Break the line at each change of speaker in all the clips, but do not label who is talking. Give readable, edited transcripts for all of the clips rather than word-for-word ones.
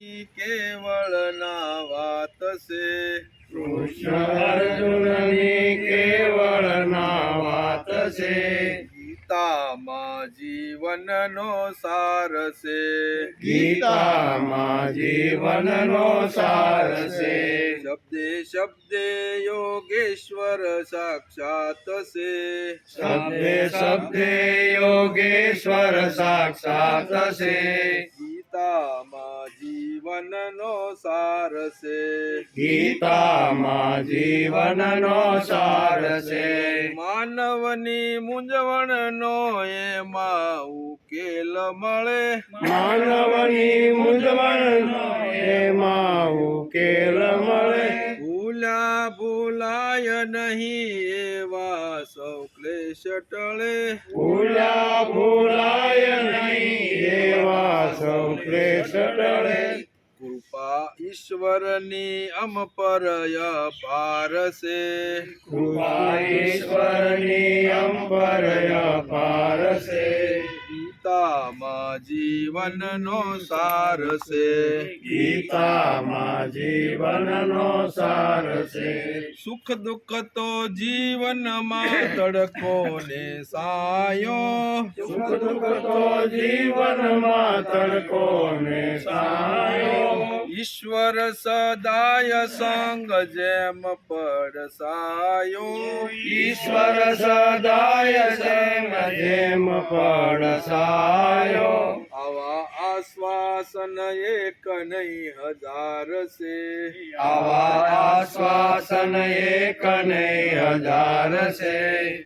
કેવળ ના વાત છે,
કૃષ્ણ અર્જુનની કેવળ ના વાત છે,
ગીતામાં જીવનનો સાર છે,
ગીતામાં જીવનનો સાર છે,
શબ્દે શબ્દે યોગેશ્વર સાક્ષાત છે,
શબ્દે શબ્દે યોગેશ્વર સાક્ષાત છે,
ગીતામાં જીવનનો સાર છે,
ગીતામાં જીવનનો સાર છે,
માનવની મૂંઝવણનો એમાં ઉકેલ મળે,
માનવની મૂંઝવણનો એમાં ઉકેલ મળે,
ભૂલાય નહીં એવા સૌ ક્લેશ ટળે,
ભૂલાય નહીં એવા સૌ ક્લેશ ટળે,
કૃપા ઈશ્વરની પર અપાર છે,
કૃપા ઈશ્વરની અંબર અપાર છે,
ગીતામાં જીવનનો સાર છે,
ગીતામાં જીવનનો સાર છે,
સુખ દુઃખ તો જીવનમાં તડકો ને સાયો,
સુખ દુઃખ તો જીવનમાં તડકો ને સાયો,
ઈશ્વર સદાય સંગ જેમ પડસાયો,
ઈશ્વર સદાય જેમ પડસાયો,
આવા આશ્વાસન એક નહીં હજાર છે,
આવા આશ્વાસન એક નહીં હજાર છે,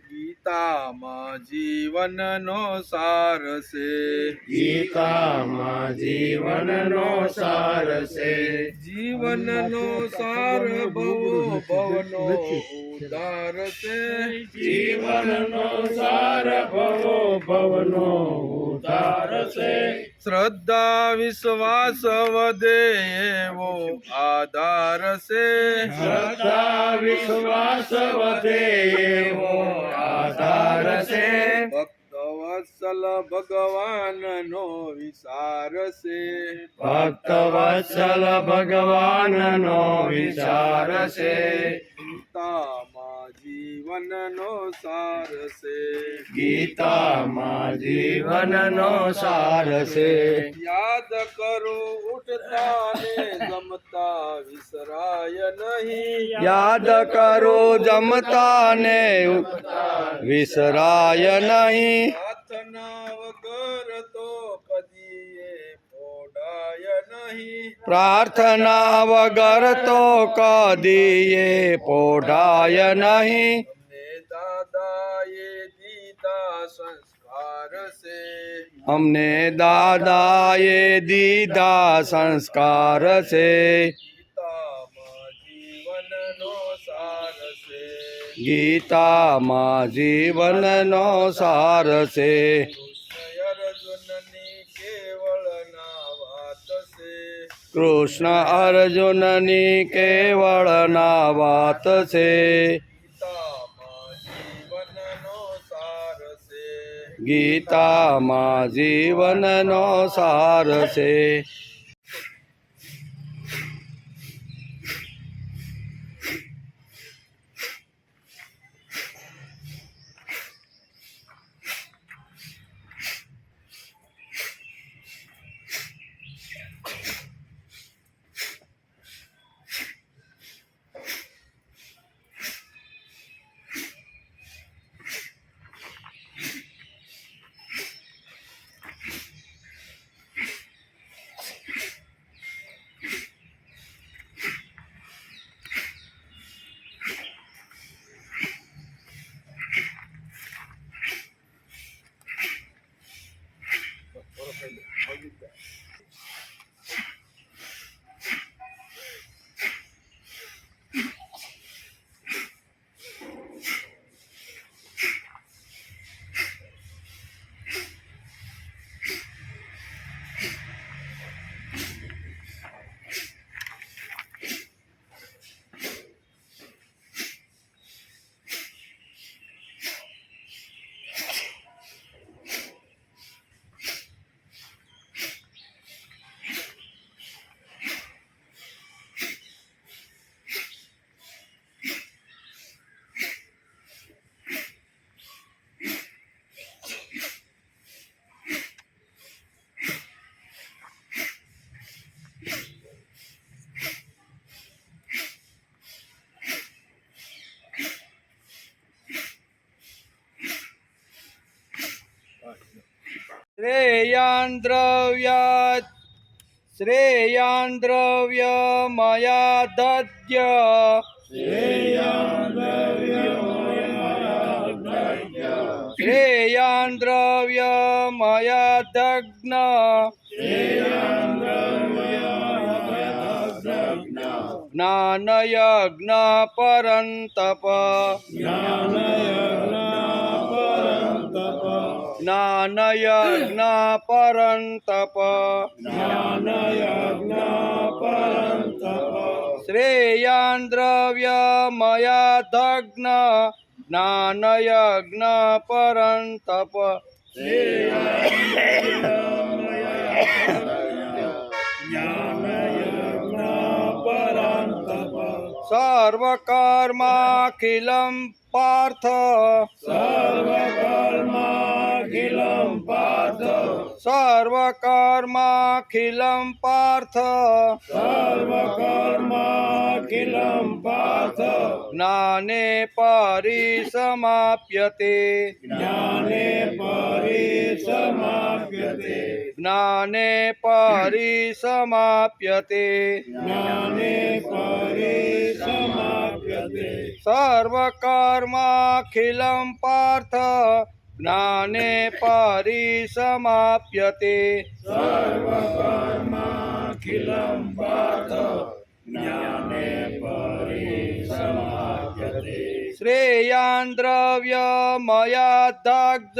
ગીતામાં જીવનનો સાર છે,
ગીતામાં જીવનનો સાર છે,
જીવનનો સાર ભવનો ઉદ્ધાર છે,
જીવનનો સાર ભવનો ઉદ્ધાર છે,
શ્રદ્ધા વિશ્વાસ વધે એવો આધાર છે,
શ્રદ્ધા વિશ્વાસ વધે એવો આધાર છે,
ભક્ત વત્સલ ભગવાનનો વિચાર છે,
ભક્ત વત્સલ ભગવાનનો વિચાર છે,
ગીતામાં જીવનનો સાર છે,
ગીતામાં જીવનનો સાર છે,
યાદ કરો ઉઠતા ને જમતા વિસરાય નહીં,
યાદ કરો જમતા ને વિસરાય નહીં,
પ્રાર્થના વગર તો કદીએ પોડાય નહીં,
પ્રાર્થના વગર તો કદીએ પોઢાય નહીં,
અમને દાદાએ દીધા સંસ્કાર છે,
ગીતામાં જીવનનો સાર છે,
કૃષ્ણ અર્જુનની કેવળ ના વાત છે,
ગીતામાં જીવનનો સાર છે,
श्रेयान् द्रव्यमया दद्य श्रेयान् द्रव्यमया दग्न ज्ञानयज्ञ परन्तप ज्ञानयज्ञ परन्तप श्रेयान् द्रव्यमया दग्न ज्ञानयज्ञ परन्तप सर्वकर्माखिलं पार्थ सर्वकर्माखिलं पार्थ ज्ञाने परिसमाप्यते ज्ञाने परिसमाप्यते सर्वकर्माखिलं पार्थ ज्ञाने परिसमाप्यते श्रेयान् द्रव्यमया दग्ध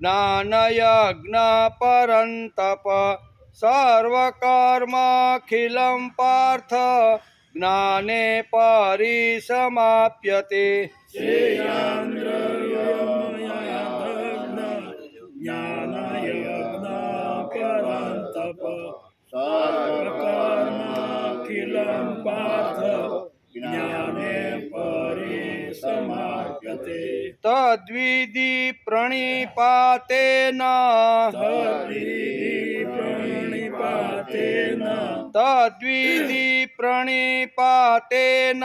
ज्ञानयज्ञ परन्तप सर्वकर्माखिलं पार्थ ज्ञाने परिसमाप्यते तद्विधि प्रणिपातेन तद्विधि प्रणिपातेन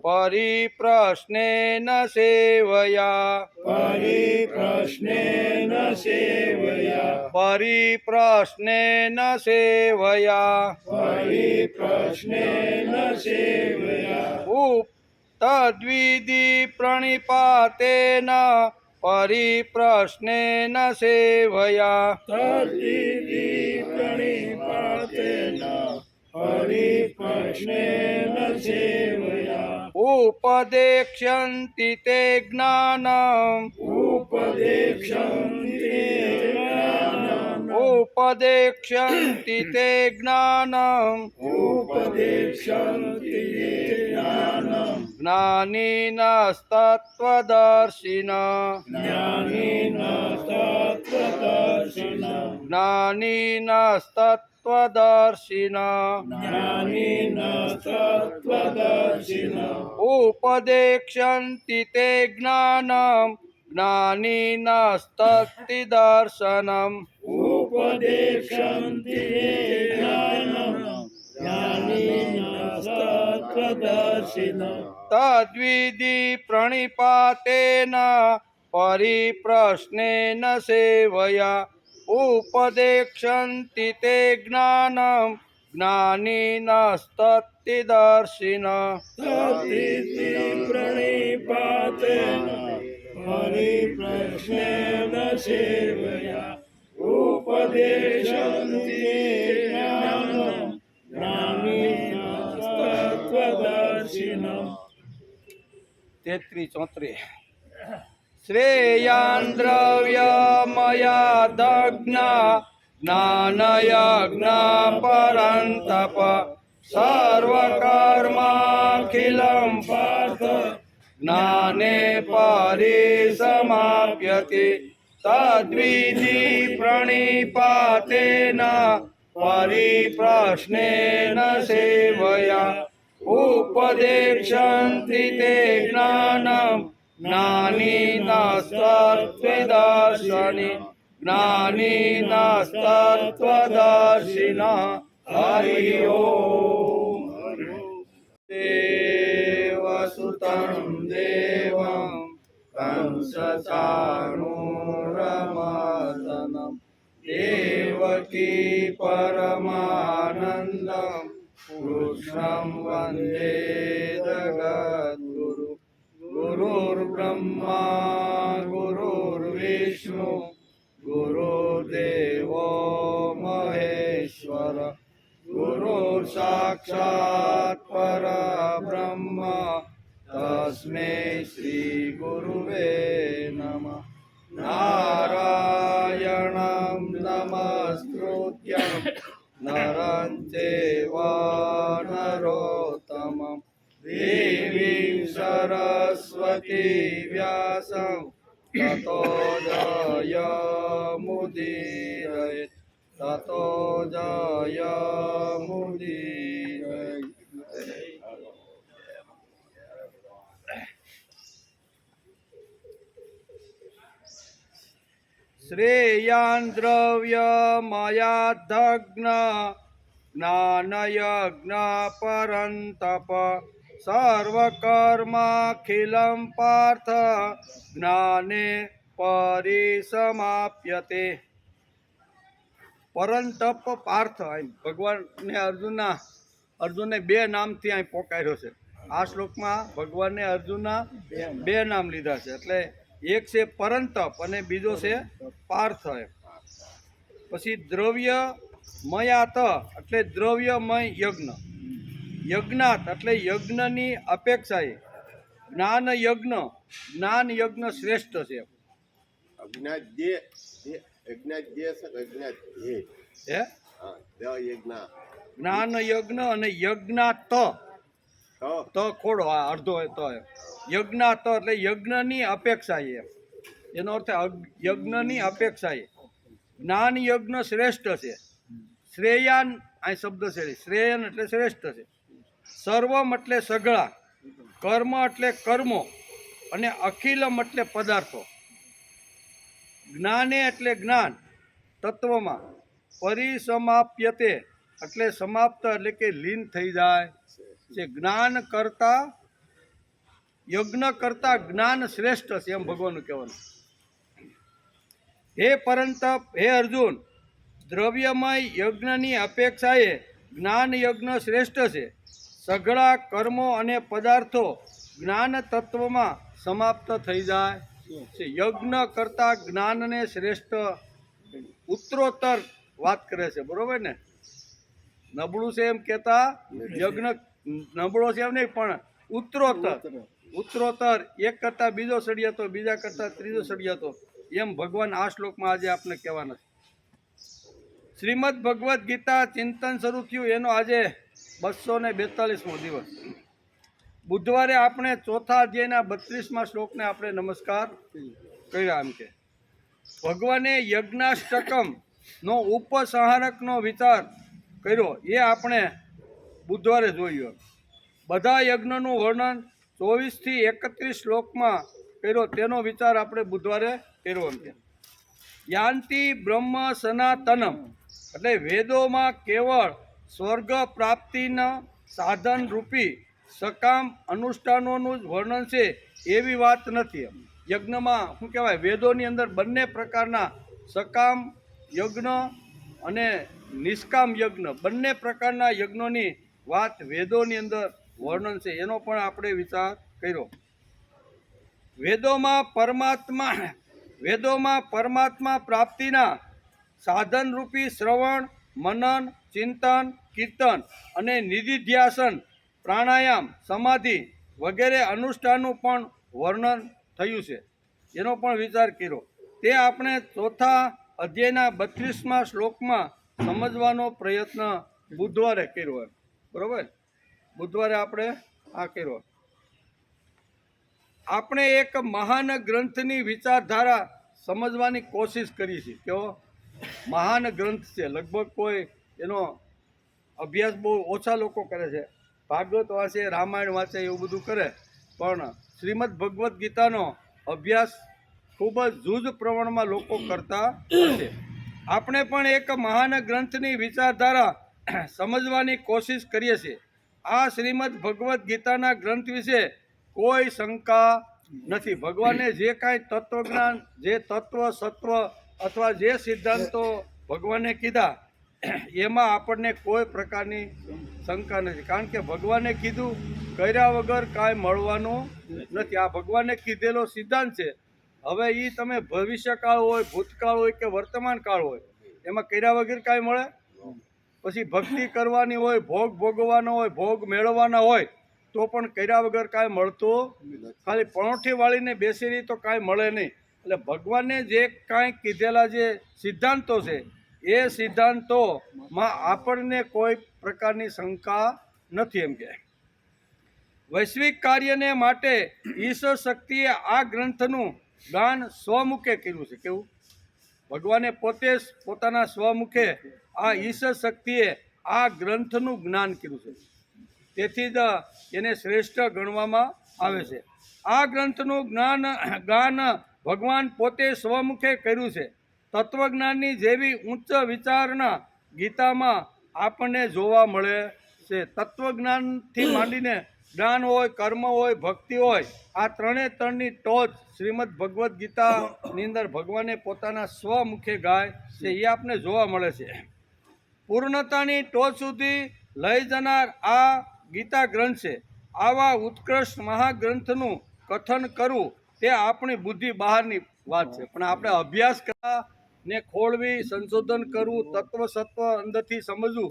परिप्रश्नेन सेवया परिप्रश्नेन सेवया तद्विधि प्रणिपातेन परिप्रश्नेन सेवया उपदेक्ष्यन्ति ते ज्ञानम् उपदेक्ष्यन्ति ते ज्ञानम् ज्ञानिनस्तत्त्वदर्शिनः उपदेक्ष्यन्ति ते ज्ञानम् ज्ञानिनस्तत्त्वदर्शनम् तद्विधि प्रणिपातेन परिप्रश्नेन सेवया उपदेक्ष्यन्ति ते ज्ञानम् ज्ञानिनस्तत्त्वदर्शिनः
परिप्रश्नेन सेवया उपदेशन्ति ज्ञानम् ज्ञानिनस्तत्त्वदर्शिनम्
33-34 श्रेयान् द्रव्यमया दग्न ज्ञानयज्ञ परन्तप सर्वकर्माखिलं पार्थ ज्ञाने परिसमाप्यते तद्विधि प्रणिपातेन परिप्रश्नेन सेवया उपदेक्ष्यन्ति ते ज्ञानम् ज्ञानिनस्तत्त्वदर्शिनः हरि ओम् देवसुतं देवं कंसचाणूरमर्दनं देवकी परमानन्दं कृष्णं वन्दे जगद्गुरु गुरुर्ब्रह्मा गुरुर्विष्णु गुरुर्देवो महेश्वर गुरुर्साक्षात् परब्रह्म तस्मै श्रीगुरुवे नमः। नारायणं नमस्कृत्य नरं चैव नरोत्तमं देवीं सरस्वती व्यासं ततो जयमुदीरयेत् ततो जयमुदीरयेत्। श्रेयान् द्रव्यमयाद्धग्न ज्ञानयज्ञ परन्तप सर्वकर्माखिलं पार्थ ज्ञाने परिसमाप्यते। परंतप पार्थ भगवान ने अर्जुने बे नामथी અહીં પોકાર્યો છે। આ શ્લોકમાં ભગવાને અર્જુનના બે નામ લીધા છે, એટલે એક છે પરંતપ અને બીજો છે પાર્થ। પછી દ્રવ્યમયાત એટલે દ્રવ્યમય યજ્ઞ, યજ્ઞાત એટલે યજ્ઞની અપેક્ષાએ, જ્ઞાન યજ્ઞ, જ્ઞાન યજ્ઞ શ્રેષ્ઠ છે। જ્ઞાન યજ્ઞ અને યજ્ઞાત તો ખોડો અડધો હોય તો યજ્ઞાત એટલે યજ્ઞની અપેક્ષાએ, એનો અર્થ યજ્ઞની અપેક્ષાએ જ્ઞાન યજ્ઞ શ્રેષ્ઠ છે। શ્રેયાન આ શબ્દ છે, શ્રેયન એટલે શ્રેષ્ઠ છે। સર્વમ એટલે સઘળા, કર્મ એટલે કર્મો અને અખિલમ એટલે પદાર્થો, જ્ઞાને એટલે જ્ઞાન તત્વમાં, પરિસમાપ્યતે એટલે સમાપ્ત એટલે કે લીન થઈ જાય છે। જ્ઞાન કરતા યજ્ઞ કરતા જ્ઞાન શ્રેષ્ઠ છે એમ ભગવાનનું કહેવાનું। હે પરંતપ, હે અર્જુન, દ્રવ્યમય યજ્ઞની અપેક્ષાએ જ્ઞાન યજ્ઞ શ્રેષ્ઠ છે। સઘળા કર્મો અને પદાર્થો જ્ઞાન તત્વમાં સમાપ્ત થઈ જાય છે। યજ્ઞ કરતા જ્ઞાનને શ્રેષ્ઠ ઉત્તરોત્તર વાત કરે છે, બરોબર ને? નબળું છે એમ કહેતા યજ્ઞ નબળો છે એમ નહીં, પણ ઉત્તરોત્તર એક કરતાં બીજો સળિયાતો, બીજા કરતાં ત્રીજો સળિયાતો, એમ ભગવાન આ શ્લોકમાં આજે આપણે કહેવાના છે। શ્રીમદ ભગવદ્ ગીતા ચિંતન શરૂ થયું એનો આજે 242મો દિવસ। બુધવારે આપણે ચોથા અધ્યાયના 32મા શ્લોકને આપણે નમસ્કાર કર્યા। એમ કે ભગવાને યજ્ઞાષ્ટકમનો ઉપસંહારકનો વિચાર કર્યો, એ આપણે બુધવારે જોયું। બધા યજ્ઞનું વર્ણન 24 થી 31 શ્લોકમાં કર્યો, તેનો વિચાર આપણે બુધવારે કર્યો। એમ કે યાંતિ બ્રહ્મ સનાતનમ એટલે વેદોમાં કેવળ સ્વર્ગ પ્રાપ્તિના સાધન રૂપી સકામ અનુષ્ઠાનોનું જ વર્ણન છે એવી વાત નથી। યજ્ઞમાં શું કહેવાય, વેદોની અંદર બંને પ્રકારના સકામ યજ્ઞ અને નિષ્કામ યજ્ઞ બંને પ્રકારના યજ્ઞોની વાત વેદોની અંદર વર્ણન છે, એનો પણ આપણે વિચાર કર્યો। વેદોમાં પરમાત્મા પ્રાપ્તિના સાધનરૂપી શ્રવણ, મનન, ચિંતન, કીર્તન અને નિધિધ્યાસન, પ્રાણાયામ, સમાધિ વગેરે અનુષ્ઠાનનું પણ વર્ણન થયું છે, એનો પણ વિચાર કર્યો। તે આપણે ચોથા અધ્યાયના 32મા શ્લોકમાં સમજવાનો પ્રયત્ન બુધવારે કર્યો, બરોબર? બુધવારે આપણે આ કર્યો। આપણે એક મહાન ગ્રંથની વિચારધારા સમજવાની કોશિશ કરી છે। કેવો મહાન ગ્રંથ છે, લગભગ કોઈ એનો અભ્યાસ બહુ ઓછા લોકો કરે છે। ભાગવત વાંચે, રામાયણ વાંચે, એવું બધું કરે, પણ શ્રીમદ ભગવદ્ ગીતાનો અભ્યાસ ખૂબ જ જૂજ પ્રમાણમાં લોકો કરતા હશે। આપણે પણ એક મહાન ગ્રંથની વિચારધારા સમજવાની કોશિશ કરીએ છીએ। આ શ્રીમદ ભગવદ્ ગીતાના ગ્રંથ વિશે કોઈ શંકા નથી. ભગવાને જે કાંઈ તત્વજ્ઞાન, જે તત્વ સત્વ અથવા જે સિદ્ધાંતો ભગવાને કીધા એમાં આપણને કોઈ પ્રકારની શંકા નથી. કારણ કે ભગવાને કીધું કર્યા વગર કાંઈ મળવાનું નથી. આ ભગવાને કીધેલો સિદ્ધાંત છે. હવે એ તમે ભવિષ્યકાળ હોય, ભૂતકાળ હોય કે વર્તમાન કાળ હોય, એમાં કર્યા વગર કાંઈ મળે? પછી ભક્તિ કરવાની હોય, ભોગ ભોગવવાનો હોય, ભોગ મેળવવાના હોય તો પણ કર્યા વગર કાંઈ મળતું. ખાલી પણોઠી વાળીને બેસી રહી તો કાંઈ મળે નહીં. એટલે ભગવાને જે કાંઈ કીધેલા જે સિદ્ધાંતો છે એ સિદ્ધાંતોમાં આપણને કોઈ પ્રકારની શંકા નથી. એમ કે વૈશ્વિક કાર્યને માટે ઈશ્વર શક્તિએ આ ગ્રંથનું ગાન સ્વમુખે કર્યું છે. કેવું? ભગવાને પોતે જ પોતાના સ્વમુખે આ ઈશ્વર શક્તિએ આ ગ્રંથનું જ્ઞાન કર્યું છે. તેથી જ એને શ્રેષ્ઠ ગણવામાં આવે છે. આ ગ્રંથનું ગાન ભગવાન પોતે સ્વમુખે કર્યું છે. તત્વજ્ઞાનની જેવી ઉચ્ચ વિચારણા ગીતામાં આપણને જોવા મળે છે. તત્વજ્ઞાનથી માંડીને જ્ઞાન હોય, કર્મ હોય, ભક્તિ હોય, આ ત્રણની ટોચ શ્રીમદ ભગવદ્ ગીતાની અંદર ભગવાને પોતાના સ્વમુખે ગાય છે એ આપને જોવા મળે છે. પૂર્ણતાની ટોચ સુધી લઈ જનાર આ ગીતા ગ્રંથ છે. આવા ઉત્કૃષ્ટ મહાગ્રંથનું કથન કરવું તે આપણી બુદ્ધિ બહારની વાત છે. પણ આપણે અભ્યાસ કરવા ને ખોળવી, સંશોધન કરવું, તત્વ સત્વ અંદરથી સમજવું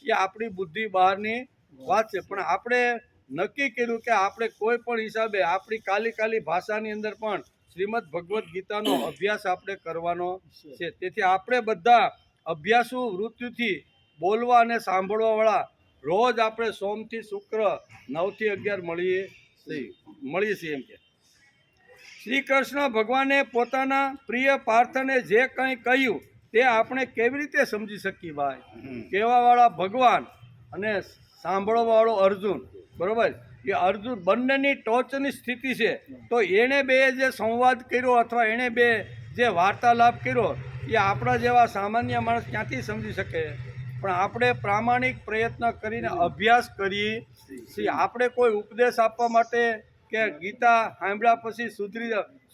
એ આપણી બુદ્ધિ બહારની વાત છે. પણ આપણે નક્કી કર્યું કે આપણે કોઈ પણ હિસાબે આપણી કાલી ભાષાની અંદર પણ શ્રીમદ ભગવદ્ ગીતાનો અભ્યાસ આપણે કરવાનો છે. તેથી આપણે બધા અભ્યાસુ વૃત્તિથી બોલવા અને સાંભળવાવાળા રોજ આપણે સોમથી શુક્ર 9 થી 11 મળીએ છીએ. એમ કે શ્રી કૃષ્ણ ભગવાને પોતાના પ્રિય પાર્થને જે કંઈ કહ્યું તે આપણે કેવી રીતે સમજી શકીએ? ભાઈ, કહેવાવાળા ભગવાન અને સાંભળવાવાળો અર્જુન, બરોબર? એ અર્જુન બંનેની ટોચની સ્થિતિ છે. તો એણે બે જે સંવાદ કર્યો અથવા એણે બે જે વાર્તાલાપ કર્યો એ આપણા જેવા સામાન્ય માણસ ક્યાંથી સમજી શકે? પણ આપણે પ્રામાણિક પ્રયત્ન કરીને અભ્યાસ કરીએ છીએ. આપણે કોઈ ઉપદેશ આપવા માટે કે ગીતા સાંભળ્યા પછી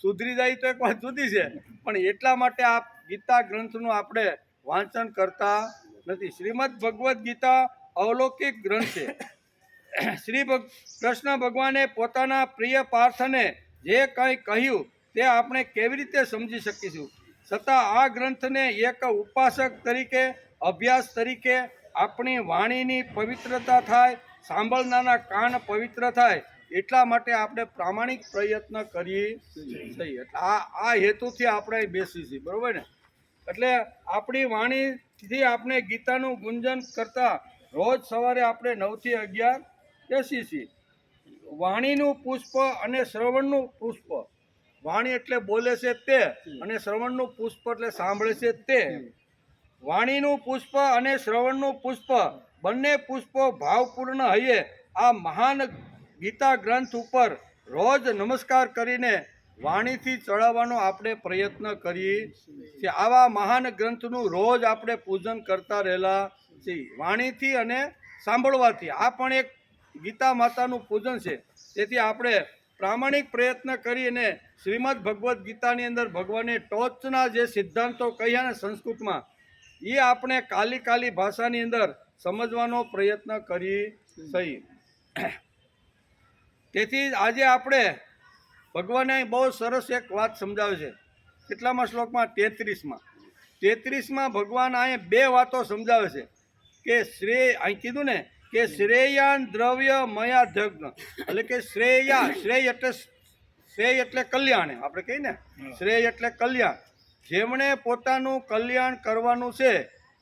સુધરી જાય તો એક વાત જુદી છે, પણ એટલા માટે આ ગીતા ગ્રંથનું આપણે વાંચન કરતા નથી. શ્રીમદ ભગવદ્ ગીતા અવલૌકિક ગ્રંથ છે. શ્રી કૃષ્ણ ભગવાને પોતાના પ્રિય પાર્થને જે કંઈ કહ્યું તે આપણે કેવી રીતે સમજી શકીશું? છતાં આ ગ્રંથને એક ઉપાસક તરીકે, અભ્યાસ તરીકે આપણી વાણીની પવિત્રતા થાય, સાંભળનારના કાન પવિત્ર થાય એટલા માટે આપણે પ્રામાણિક પ્રયત્ન કરીએ છીએ. એટલે આ હેતુથી આપણે બેસી છીએ, બરાબર ને? એટલે આપણી વાણીથી આપણે ગીતાનું ગુંજન કરતા રોજ સવારે આપણે 9 થી 11 બેસી છીએ. વાણીનું પુષ્પ અને શ્રવણનું પુષ્પ. વાણી એટલે બોલે છે તે, અને શ્રવણનું પુષ્પ એટલે સાંભળે છે તે. વાણીનું પુષ્પ અને શ્રવણનું પુષ્પ બંને પુષ્પો ભાવપૂર્ણ હૈયે આ મહાન ગીતા ગ્રંથ ઉપર રોજ નમસ્કાર કરીને વાણીથી ચડાવવાનો આપણે પ્રયત્ન કરીએ છીએ. આવા મહાન ગ્રંથનું રોજ આપણે પૂજન કરતા રહેલા છીએ, વાણીથી અને સાંભળવાથી. આ પણ એક ગીતા માતાનું પૂજન છે. તેથી આપણે પ્રામાણિક પ્રયત્ન કરીને શ્રીમદ ભગવદ્ ગીતાની અંદર ભગવાને ટોચના જે સિદ્ધાંતો કહ્યા ને સંસ્કૃતમાં, એ આપણે કાલી ભાષાની અંદર સમજવાનો પ્રયત્ન કરી છીએ. તેથી આજે આપણે ભગવાને બહુ સરસ એક વાત સમજાવે છે. કેટલામાં શ્લોકમાં? 33માં ભગવાન અહીંયા બે વાતો સમજાવે છે કે અહીં કીધું ને કે શ્રેયાન દ્રવ્ય મયા ધગ્ન, એટલે કે શ્રેય એટલે કલ્યાણ. આપણે કહીએ ને શ્રેય એટલે કલ્યાણ. જેમણે પોતાનું કલ્યાણ કરવાનું છે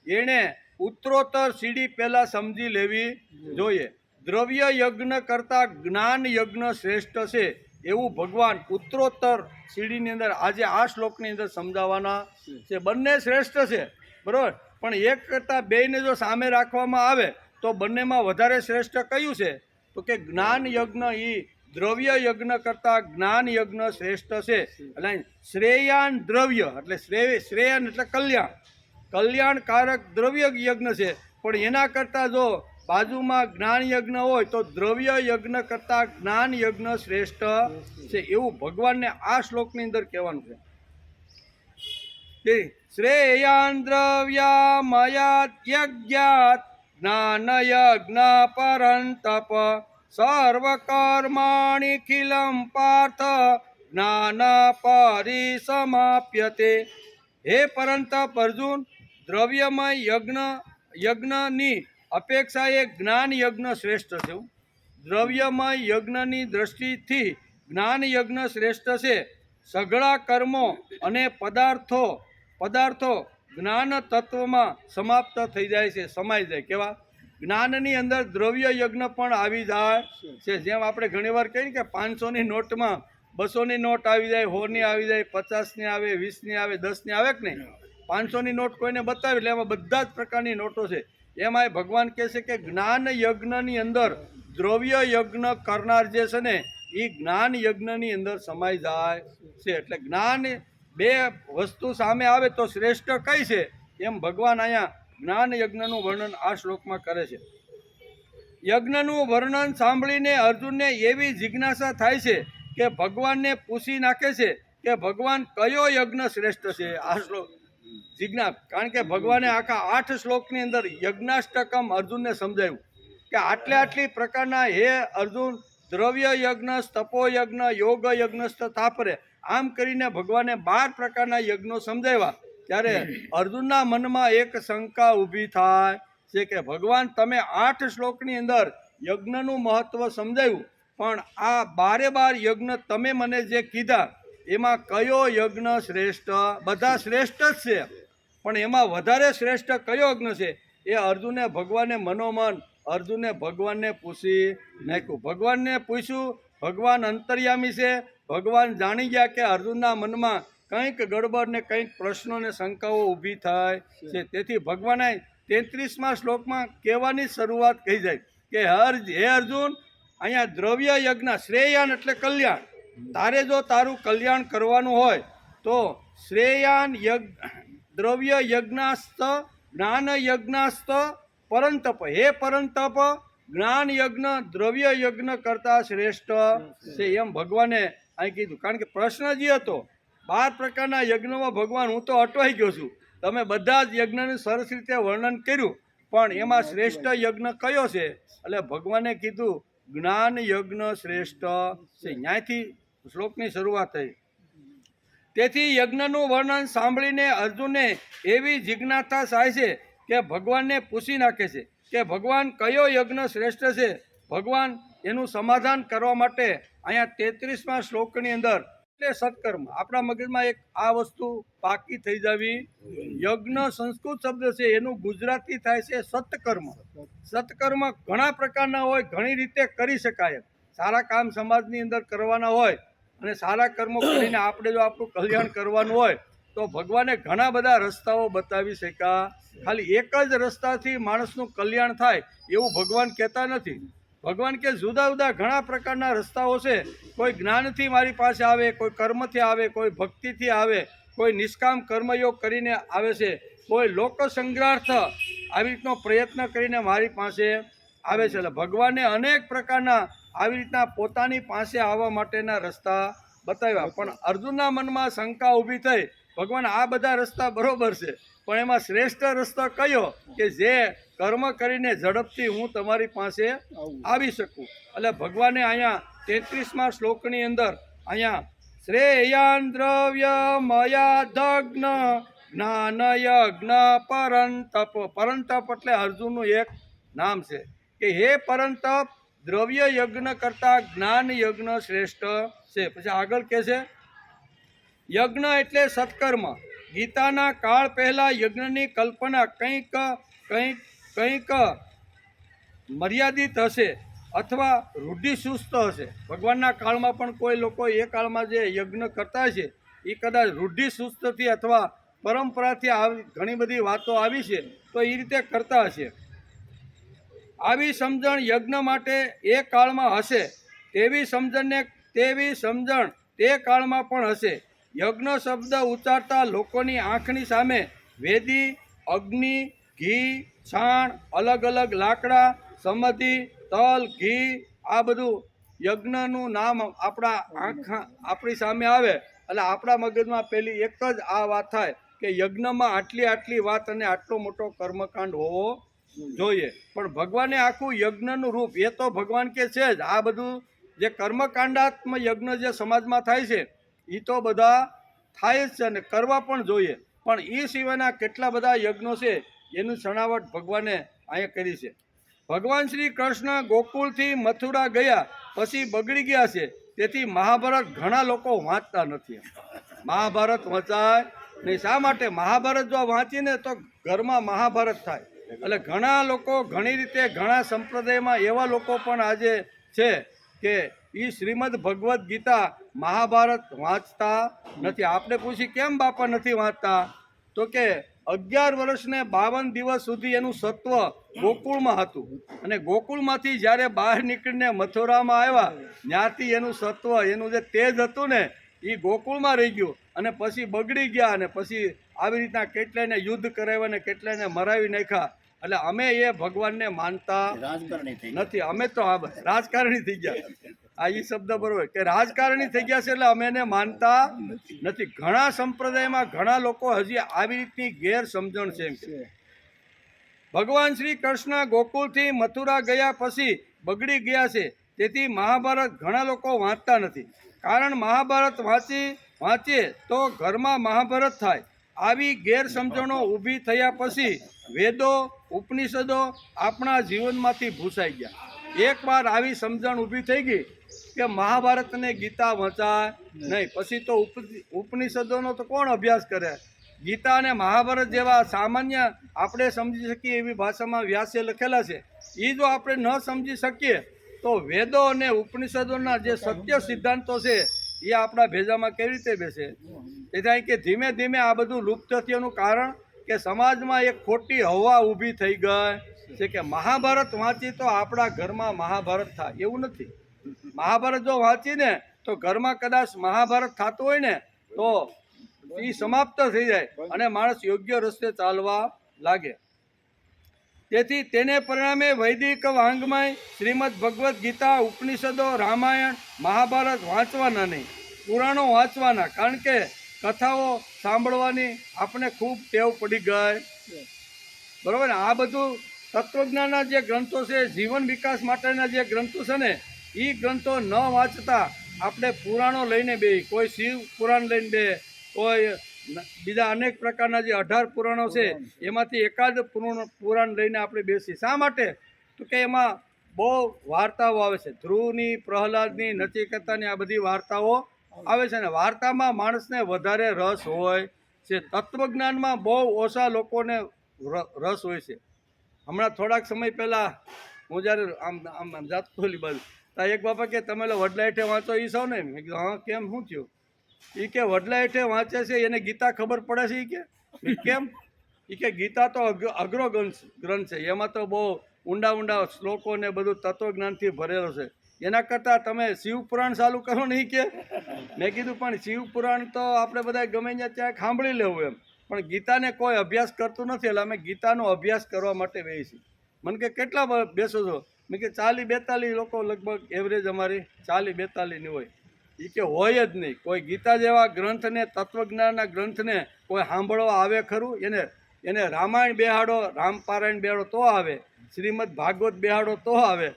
એણે ઉત્તરોત્તર સીડી પહેલાં સમજી લેવી જોઈએ. દ્રવ્ય યજ્ઞ કરતાં જ્ઞાન યજ્ઞ શ્રેષ્ઠ છે એવું ભગવાન ઉત્તરોત્તર સીડીની અંદર આજે આ શ્લોકની અંદર સમજાવવાના છે. બંને શ્રેષ્ઠ છે, બરાબર, પણ એક કરતાં બેયને જો સામે રાખવામાં આવે તો બંનેમાં વધારે શ્રેષ્ઠ કયું છે? તો કે જ્ઞાન યજ્ઞ. એ દ્રવ્ય યજ્ઞ કરતાં જ્ઞાન યજ્ઞ શ્રેષ્ઠ છે. એટલે શ્રેયાન દ્રવ્ય એટલે શ્રેયન એટલે કલ્યાણકારક દ્રવ્ય યજ્ઞ છે, પણ એના કરતાં જો બાજુમાં જ્ઞાન યજ્ઞ હોય તો દ્રવ્ય યજ્ઞ કરતાં જ્ઞાન યજ્ઞ શ્રેષ્ઠ છે, એવું ભગવાનને આ શ્લોકની અંદર કહેવાનું છે. શ્રેયાન દ્રવ્યમયાત યજ્ઞાત જ્ઞાન યજ્ઞ પરંતપ સર્વકર્માણિખિલં પાર્થ જ્ઞાન પરિસમાપ્યતે. હે પરંતપ અર્જુન, દ્રવ્યમય યજ્ઞની અપેક્ષાએ જ્ઞાન યજ્ઞ શ્રેષ્ઠ છે. દ્રવ્યમય યજ્ઞની દ્રષ્ટિથી જ્ઞાન યજ્ઞ શ્રેષ્ઠ છે. સઘળા કર્મો અને પદાર્થો જ્ઞાન તત્વમાં સમાપ્ત થઈ જાય છે, સમાઈ જાય. કેવા? જ્ઞાનની અંદર દ્રવ્ય યજ્ઞ પણ આવી જાય છે. જેમ આપણે ઘણીવાર કહીએ કે 500ની નોટમાં 200ની નોટ આવી જાય, 100ની આવી જાય, 50ની આવે, 20ની આવે, 10ની આવે કે નહીં? 500ની નોટ કોઈને બતાવી એટલે એમાં બધા જ પ્રકારની નોટો છે. એમાં ભગવાન કહે છે કે જ્ઞાન યજ્ઞની અંદર દ્રવ્ય યજ્ઞ કરનાર જે છે ને એ જ્ઞાન યજ્ઞની અંદર સમાઈ જાય છે. એટલે જ્ઞાન બે વસ્તુ સામે આવે તો શ્રેષ્ઠ કઈ છે એમ ભગવાન અહીંયા જ્ઞાન યજ્ઞનું વર્ણન આ શ્લોકમાં કરે છે. યજ્ઞનું વર્ણન સાંભળીને અર્જુનને એવી જિજ્ઞાસા થાય છે કે ભગવાનને પૂછી નાખે છે કે ભગવાન કયો યજ્ઞ શ્રેષ્ઠ છે. આ શ્લોક કારણ કે ભગવાને આખા 8 શ્લોકની અંદર યજ્ઞાષ્ટકમ અર્જુનને સમજાવ્યું કે આટલી પ્રકારના હે અર્જુન, દ્રવ્ય યજ્ઞ, તપો યજ્ઞ, યોગ યજ્ઞ, તાપરે, આમ કરીને ભગવાને 12 પ્રકારના યજ્ઞો સમજાવ્યા. ત્યારે અર્જુનના મનમાં એક શંકા ઊભી થાય છે કે ભગવાન તમે 8 શ્લોકની અંદર યજ્ઞનું મહત્વ સમજાવ્યું, પણ આ 12 યજ્ઞ તમે મને જે કીધા એમાં કયો યજ્ઞ શ્રેષ્ઠ? બધા શ્રેષ્ઠ જ છે, પણ એમાં વધારે શ્રેષ્ઠ કયો યજ્ઞ છે? એ અર્જુને ભગવાનને પૂછી નાખ્યું. ભગવાનને પૂછ્યું. ભગવાન અંતર્યામી છે. ભગવાન જાણી ગયા કે અર્જુનના મનમાં કંઈક ગડબડ ને કંઈક પ્રશ્નો ને શંકાઓ ઊભી થાય છે. તેથી ભગવાને 33મા શ્લોકમાં કહેવાની શરૂઆત કહી જાય કે હે અર્જુન, અહીંયા દ્રવ્ય યજ્ઞ, શ્રેયાન એટલે કલ્યાણ, તારે જો તારું કલ્યાણ કરવાનું હોય તો શ્રેયાન દ્રવ્ય યજ્ઞાસ્ત જ્ઞાન યજ્ઞાસ્ત પરંતપ. હે પરંતપ, જ્ઞાન યજ્ઞ દ્રવ્ય યજ્ઞ કરતા શ્રેષ્ઠ છે એમ ભગવાને અહીં કીધું. કારણ કે પ્રશ્ન જે હતો 12 પ્રકારના યજ્ઞમાં ભગવાન હું તો અટવાઈ ગયો છું, તમે બધા જ યજ્ઞનું સરસ રીતે વર્ણન કર્યું, પણ એમાં શ્રેષ્ઠ યજ્ઞ કયો છે? એટલે ભગવાને કીધું જ્ઞાન યજ્ઞ શ્રેષ્ઠ છે. ન્યાયથી શ્લોકની શરૂઆત થઈ. તેથી યજ્ઞનું વર્ણન સાંભળીને અર્જુનને એવી જિજ્ઞાસા થાય છે કે ભગવાનને પૂછી નાખે છે કે ભગવાન કયો યજ્ઞ શ્રેષ્ઠ છે. ભગવાન એનું સમાધાન કરવા માટે અહીંયા 33મા શ્લોકની અંદર એટલે સત્કર્મ, આપણા મગજમાં એક આ વસ્તુ પાકી થઈ જવી. યજ્ઞ સંસ્કૃત શબ્દ છે, એનું ગુજરાતી થાય છે સત્કર્મ. સત્કર્મ ઘણા પ્રકારના હોય, ઘણી રીતે કરી શકાય. સારા કામ સમાજની અંદર કરવાના હોય અને સારા કર્મો કરીને આપણે જો આપણું કલ્યાણ કરવાનું હોય તો ભગવાને ઘણા બધા રસ્તાઓ બતાવી શક્યા. ખાલી એક જ રસ્તાથી માણસનું કલ્યાણ થાય એવું ભગવાન કહેતા નથી. ભગવાન કે જુદા જુદા ઘણા પ્રકારના રસ્તાઓ છે. કોઈ જ્ઞાનથી મારી પાસે આવે, કોઈ કર્મથી આવે, કોઈ ભક્તિથી આવે, કોઈ નિષ્કામ કર્મયોગ કરીને આવે છે, કોઈ લોકસંગ્રહાર્થ આવી રીતનો પ્રયત્ન કરીને મારી પાસે આવે છે. એટલે ભગવાને અનેક પ્રકારના આવી રીતના પોતાની પાસે આવવા માટેના રસ્તા બતાવ્યા. પણ અર્જુનના મનમાં શંકા ઊભી થઈ, ભગવાન આ બધા રસ્તા બરોબર છે, પણ એમાં શ્રેષ્ઠ રસ્તો કયો કે જે કર્મ કરીને ઝડપથી હું તમારી પાસે આવી શકું? એટલે ભગવાને અહીંયા 33મા શ્લોકની અંદર અહીંયા શ્રેયાન દ્રવ્યમયાદગ્ન જ્ઞાન યજ્ઞ પરંતપ. પરંતપ એટલે અર્જુનનું એક નામ છે કે હે પરંતપ, દ્રવ્ય યજ્ઞ કરતાં જ્ઞાન યજ્ઞ શ્રેષ્ઠ છે. પછી આગળ કહે છે યજ્ઞ એટલે સત્કર્મ. ગીતાના કાળ પહેલાં યજ્ઞની કલ્પના કંઈક મર્યાદિત હશે અથવા રૂઢિચુસ્ત હશે. ભગવાનના કાળમાં પણ કોઈ લોકો એ કાળમાં જે યજ્ઞ કરતા છે એ કદાચ રૂઢિચુસ્તથી અથવા પરંપરાથી ઘણી બધી વાતો આવી છે તો એ રીતે કરતા હશે. આવી સમજણ યજ્ઞ માટે એ કાળમાં હશે, તેવી સમજણ તે કાળમાં પણ હશે. યજ્ઞ શબ્દ ઉચ્ચારતા લોકોની આંખની સામે વેદી, અગ્નિ, ઘી, છાણ, અલગ અલગ લાકડા સમધિ, તલ, ઘી આ બધું યજ્ઞનું નામ આપણી સામે આવે એટલે આપણા મગજમાં પેલી એક જ આ વાત થાય કે યજ્ઞમાં આટલી વાત અને આટલો મોટો કર્મકાંડ હોવો જોઈએ. પણ ભગવાને આખું યજ્ઞનું રૂપ એ તો ભગવાન કે છે જ. આ બધું જે કર્મકાંડાત્મક યજ્ઞ જે સમાજમાં થાય છે એ તો બધા થાય જ છે અને કરવા પણ જોઈએ. પણ એ સિવાયના કેટલા બધા યજ્ઞો છે એનું છણાવટ ભગવાને અહીંયા કરી છે. ભગવાન શ્રી કૃષ્ણ ગોકુળથી મથુરા ગયા પછી બગડી ગયા છે. તેથી મહાભારત ઘણા લોકો વાંચતા નથી. મહાભારત વંચાય નહીં. શા માટે? મહાભારત જો વાંચીને તો ઘરમાં મહાભારત થાય. એટલે ઘણા લોકો ઘણી રીતે ઘણા સંપ્રદાયમાં એવા લોકો પણ આજે છે કે એ શ્રીમદ ભગવદ્ ગીતા મહાભારત વાંચતા નથી. આપણે પૂછી કેમ બાપા નથી વાંચતા? તો કે 11 વર્ષને 52 દિવસ સુધી એનું સત્વ ગોકુળમાં હતું અને ગોકુળમાંથી જ્યારે બહાર નીકળીને મથુરામાં આવ્યા ત્યાંથી એનું સત્વ એનું જે તેજ હતું ને એ ગોકુળમાં રહી ગયું અને પછી બગડી ગયા અને પછી આવી રીતના કેટલાયને યુદ્ધ કરાવ્યા ને કેટલાયને મરાવી નાખ્યા. એટલે અમે એ ભગવાનને માનતા નથી. અમે તો રાજકારણી થઈ ગયા. આ એ શબ્દ બરોબર કે રાજકારણી થઈ ગયા છે એટલે અમે એને માનતા નથી. ઘણા સંપ્રદાયમાં ઘણા લોકો હજી આવી રીતની ગેરસમજણ છે. એમ કે ભગવાન શ્રી કૃષ્ણ ગોકુળથી મથુરા ગયા પછી બગડી ગયા છે. તેથી મહાભારત ઘણા લોકો વાંચતા નથી. કારણ મહાભારત વાંચીએ તો ઘરમાં મહાભારત થાય. આવી ગેરસમજણો ઊભી થયા પછી વેદો ઉપનિષદો આપણા જીવનમાંથી ભૂસાઈ ગયા. એકવાર આવી સમજણ ઊભી થઈ ગઈ કે મહાભારત અને ગીતા વંચાય નહીં. પછી તો ઉપનિષદોનો તો કોણ અભ્યાસ કરે? ગીતા અને મહાભારત જેવા સામાન્ય આપણે સમજી શકીએ એવી ભાષામાં વ્યાસે લખેલા છે એ જો આપણે ન સમજી શકીએ તો વેદો અને ઉપનિષદોના જે સત્ય સિદ્ધાંતો છે એ આપણા ભેજામાં કેવી રીતે બેસે? એટલે કે ધીમે ધીમે આ બધું લુપ્ત થયાનું કારણ કે સમાજમાં એક ખોટી હવા ઊભી થઈ ગઈ છે કે મહાભારત વાંચી તો આપણા ઘરમાં મહાભારત થાય. એવું નથી. મહાભારત જો વાંચીને તો ઘરમાં કદાચ મહાભારત થતું હોય ને તો એ સમાપ્ત થઈ જાય અને માણસ યોગ્ય રસ્તે ચાલવા લાગે. તેથી તેને પરિણામે વૈદિક વાંગ્મય શ્રીમદ ભગવદ્ ગીતા ઉપનિષદો રામાયણ મહાભારત વાંચવાના નહીં, પુરાણો વાંચવાના. કારણ કે કથાઓ સાંભળવાની આપણે ખૂબ ટેવ પડી ગઈ. બરાબર ને? આ બધું તત્વજ્ઞાનના જે ગ્રંથો છે જીવન વિકાસ માટેના જે ગ્રંથો છે ને એ ગ્રંથો ન વાંચતા આપણે પુરાણો લઈને બે, કોઈ શિવ પુરાણ લઈને બે, કોઈ બીજા અનેક પ્રકારના જે 18 પુરાણો છે એમાંથી એકાદ પુરાણ લઈને આપણે બેસી. શા માટે? તો કે એમાં બહુ વાર્તાઓ આવે છે. ધ્રુવની, પ્રહલાદની, નચિકેતાની આ બધી વાર્તાઓ આવે છે ને વાર્તામાં માણસને વધારે રસ હોય છે. તત્વજ્ઞાનમાં બહુ ઓછા લોકોને રસ હોય છે. હમણાં થોડાક સમય પહેલાં હું જ્યારે આમ જાતો ઓલી બાજુ ત્યાં એક બાપા કે તમે વડલા હેઠે વાંચો એ સૌ ને? મેં કીધું હા, કેમ, શું થયું? એ કે વડલા હેઠે વાંચે છે એને ગીતા ખબર પડે છે. એ કે કેમ? એ કે ગીતા તો અઘરો ગ્રંથ છે, એમાં તો બહુ ઊંડા શ્લોકો ને બધું તત્વજ્ઞાનથી ભરેલો છે. એના કરતાં તમે શિવ પુરાણ ચાલુ કરો ને. એ કે મેં કીધું પણ શિવ પુરાણ તો આપણે બધા ગમે ત્યાં સાંભળી લેવું એમ, પણ ગીતાને કોઈ અભ્યાસ કરતું નથી. એટલે અમે ગીતાનો અભ્યાસ કરવા માટે બેસી. મને કે કેટલા બેસો છો? મેં કે 40-42 લોકો લગભગ એવરેજ અમારી 40-42ની હોય. એ કે હોય જ નહીં. કોઈ ગીતા જેવા ગ્રંથને, તત્વજ્ઞાનના ગ્રંથને કોઈ સાંભળવા આવે ખરું? એને રામાયણ બેહાડો, રામપારાયણ બેહાડો તો આવે, શ્રીમદ ભાગવત બેહાડો તો આવે.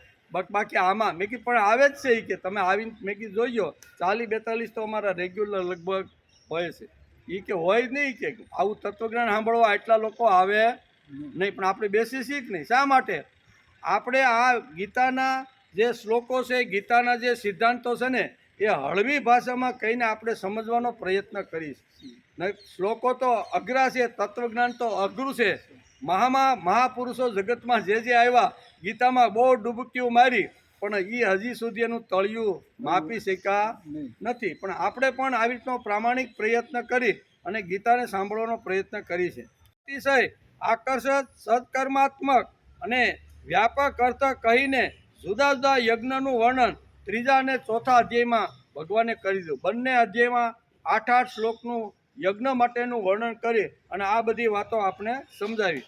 બાકી આમાં મેં કીધું પણ આવે જ છે. એ કે તમે આવીને મેં કીધું જોઈજો 40-42 તો અમારા રેગ્યુલર લગભગ હોય છે. એ કે હોય જ નહીં. કે આવું તત્વજ્ઞાન સાંભળવા એટલા લોકો આવે નહીં. પણ આપણે બેસી શીખ નહીં. શા માટે? આપણે આ ગીતાના જે શ્લોકો છે, ગીતાના જે સિદ્ધાંતો છે ને એ હળવી ભાષામાં કહીને આપણે સમજવાનો પ્રયત્ન કરીશ. શ્લોકો તો અઘરા છે, તત્વજ્ઞાન તો અઘરું છે. મહાપુરુષો જગતમાં જે આવ્યા ગીતામાં બહુ ડૂબકીઓ મારી પણ એ હજી સુધી એનું તળિયું માપી શક્યા નથી. પણ આપણે પણ આવી રીતનો પ્રામાણિક પ્રયત્ન કરી અને ગીતાને સાંભળવાનો પ્રયત્ન કરી છે. અતિશય આકર્ષક, સત્કર્માત્મક અને વ્યાપક અર્થ કહીને જુદા જુદા યજ્ઞનું વર્ણન 3જા અને 4થા અધ્યાયમાં ભગવાને કરી દીધું. બંને અધ્યાયમાં 8 શ્લોકનું યજ્ઞ માટેનું વર્ણન કરી અને આ બધી વાતો આપણે સમજાવી.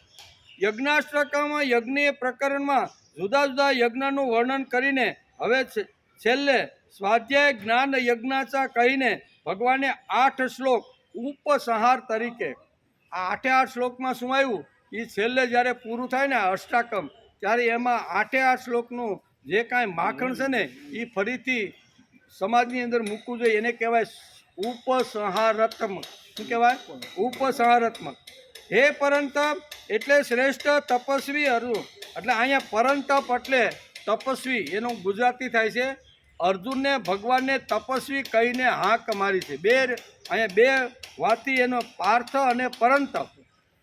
યજ્ઞાષ્ટકમાં યજ્ઞીય પ્રકરણમાં જુદા જુદા યજ્ઞનું વર્ણન કરીને હવે છેલ્લે સ્વાધ્યાય જ્ઞાન યજ્ઞાચા કહીને ભગવાને 8 શ્લોક ઉપસંહાર તરીકે આ 8 શ્લોકમાં શું આવ્યું એ છેલ્લે જ્યારે પૂરું થાય ને અષ્ટાકમ ત્યારે એમાં 8 શ્લોકનું જે કાંઈ માખણ છે ને એ ફરીથી સમાજની અંદર મૂકવું જોઈએ. એને કહેવાય ઉપસંહારાત્મક. શું કહેવાય? ઉપસંહારાત્મક. હે પરંતપ એટલે શ્રેષ્ઠ તપસ્વી અર્જુન. એટલે અહીંયા પરંતપ એટલે તપસ્વી એનું ગુજરાતી થાય છે. અર્જુનને ભગવાનને તપસ્વી કહીને હાંક મારી છે. અહીંયા બે વાતથી એનો પાર્થ અને પરંતપ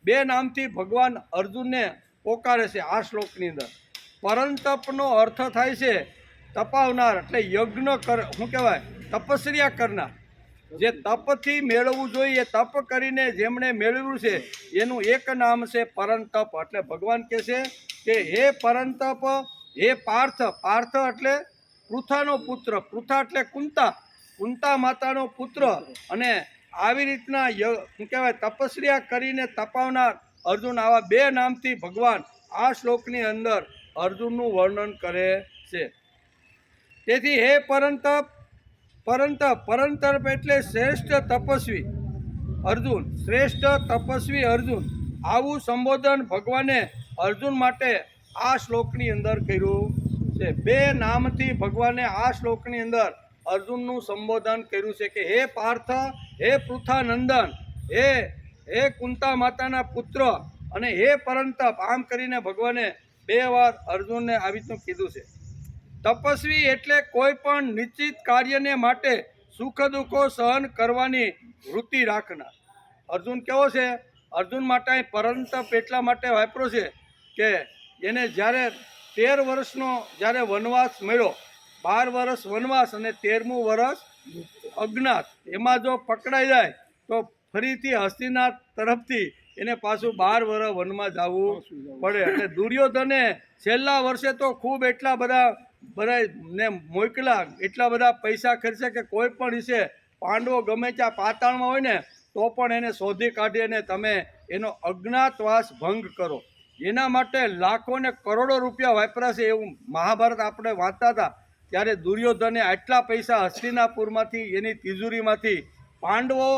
બે નામથી ભગવાન અર્જુનને પોકારે છે આ શ્લોકની અંદર. પરંતપનો અર્થ થાય છે તપાવનાર, એટલે યજ્ઞ શું કહેવાય? તપસ્યા કરનાર. જે તપથી મેળવવું જોઈએ એ તપ કરીને જેમણે મેળવ્યું છે એનું એક નામ છે પરંતપ. એટલે ભગવાન કહે છે કે હે પરંતપ, હે પાર્થ. પાર્થ એટલે પૃથાનો પુત્ર. પૃથા એટલે કુંતા માતાનો પુત્ર. અને આવી રીતના શું કહેવાય તપસ્યા કરીને તપાવનાર અર્જુન, આવા બે નામથી ભગવાન આ શ્લોકની અંદર અર્જુનનું વર્ણન કરે છે. તેથી હે પરંતપ એટલે શ્રેષ્ઠ તપસ્વી અર્જુન. શ્રેષ્ઠ તપસ્વી અર્જુન આવું સંબોધન ભગવાને અર્જુન માટે આ શ્લોકની અંદર કર્યું છે. બે નામથી ભગવાને આ શ્લોકની અંદર અર્જુનનું સંબોધન કર્યું છે કે હે પાર્થ, હે પૃથાનંદન, હે કુંતા માતાના પુત્ર અને હે પરંતપ. આમ કરીને ભગવાને 2 વાર અર્જુનને આવી રીતનું કીધું છે. તપસ્વી એટલે કોઈ પણ નિશ્ચિત કાર્યને માટે સુખ દુઃખો સહન કરવાની વૃત્તિ રાખનાર. અર્જુન કેવો છે? અર્જુન માટે પરંતપ એટલા માટે વાપરો છે કે એને જ્યારે 13 વર્ષનો જ્યારે વનવાસ મળ્યો, 12 વર્ષ વનવાસ અને 13મું વર્ષ અજ્ઞાત, એમાં જો પકડાઈ જાય તો ફરીથી હસ્તિનાથ તરફથી એને પાછું 12 વર્ષ વનમાં જવું પડે. એટલે દુર્યોધને છેલ્લા વર્ષે તો ખૂબ એટલા બધાને મોકલા, એટલા બધા પૈસા ખર્ચે કે કોઈ પણ વિશે પાંડવો ગમે ત્યાં પાતાળમાં હોય ને તો પણ એને શોધી કાઢી અને તમે એનો અજ્ઞાતવાસ ભંગ કરો. એના માટે લાખો ને કરોડો રૂપિયા વાપરા છે. એવું મહાભારત આપણે વાંચતા હતા ત્યારે દુર્યોધને આટલા પૈસા હસ્તિનાપુરમાંથી એની તિજોરીમાંથી પાંડવો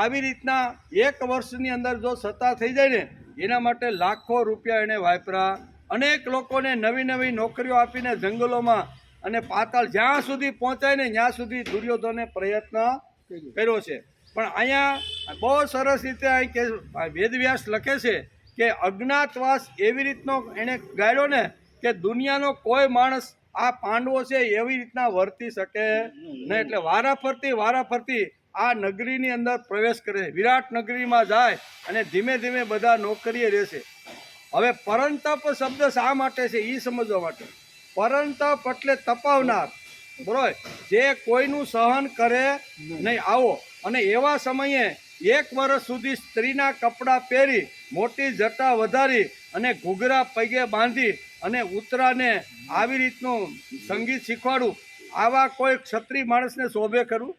આવી રીતના 1 વર્ષની અંદર જો સત્તા થઈ જાય ને એના માટે લાખો રૂપિયા એને વાપરા. અનેક લોકોને નવી નોકરીઓ આપીને જંગલોમાં અને પાતાળ જ્યાં સુધી પહોંચાય ને ત્યાં સુધી દુર્યોધને પ્રયત્ન કર્યો છે. પણ અહીંયા બહુ સરસ રીતે અહીં કે વેદવ્યાસ લખે છે કે અજ્ઞાતવાસ એવી રીતનો એણે ગાળ્યો ને કે દુનિયાનો કોઈ માણસ આ પાંડવો છે એવી રીતના વર્તી શકે નહીં. એટલે વારાફરતી આ નગરીની અંદર પ્રવેશ કરે છે. વિરાટ નગરીમાં જાય અને ધીમે ધીમે બધા નોકરીએ રહેશે. હવે પરંતપ શબ્દ શા માટે છે એ સમજવા માટે. પરંતપ એટલે તપાવનાર, બરોબર, જે કોઈનું સહન કરે નહીં આવો. અને એવા સમયે 1 વર્ષ સુધી સ્ત્રીના કપડાં પહેરી, મોટી જટા વધારી અને ઘૂઘરા પગે બાંધી અને ઉતરાને આવી રીતનું સંગીત શીખવાડું, આવા કોઈ ક્ષત્રિય માણસને શોભે ખરું?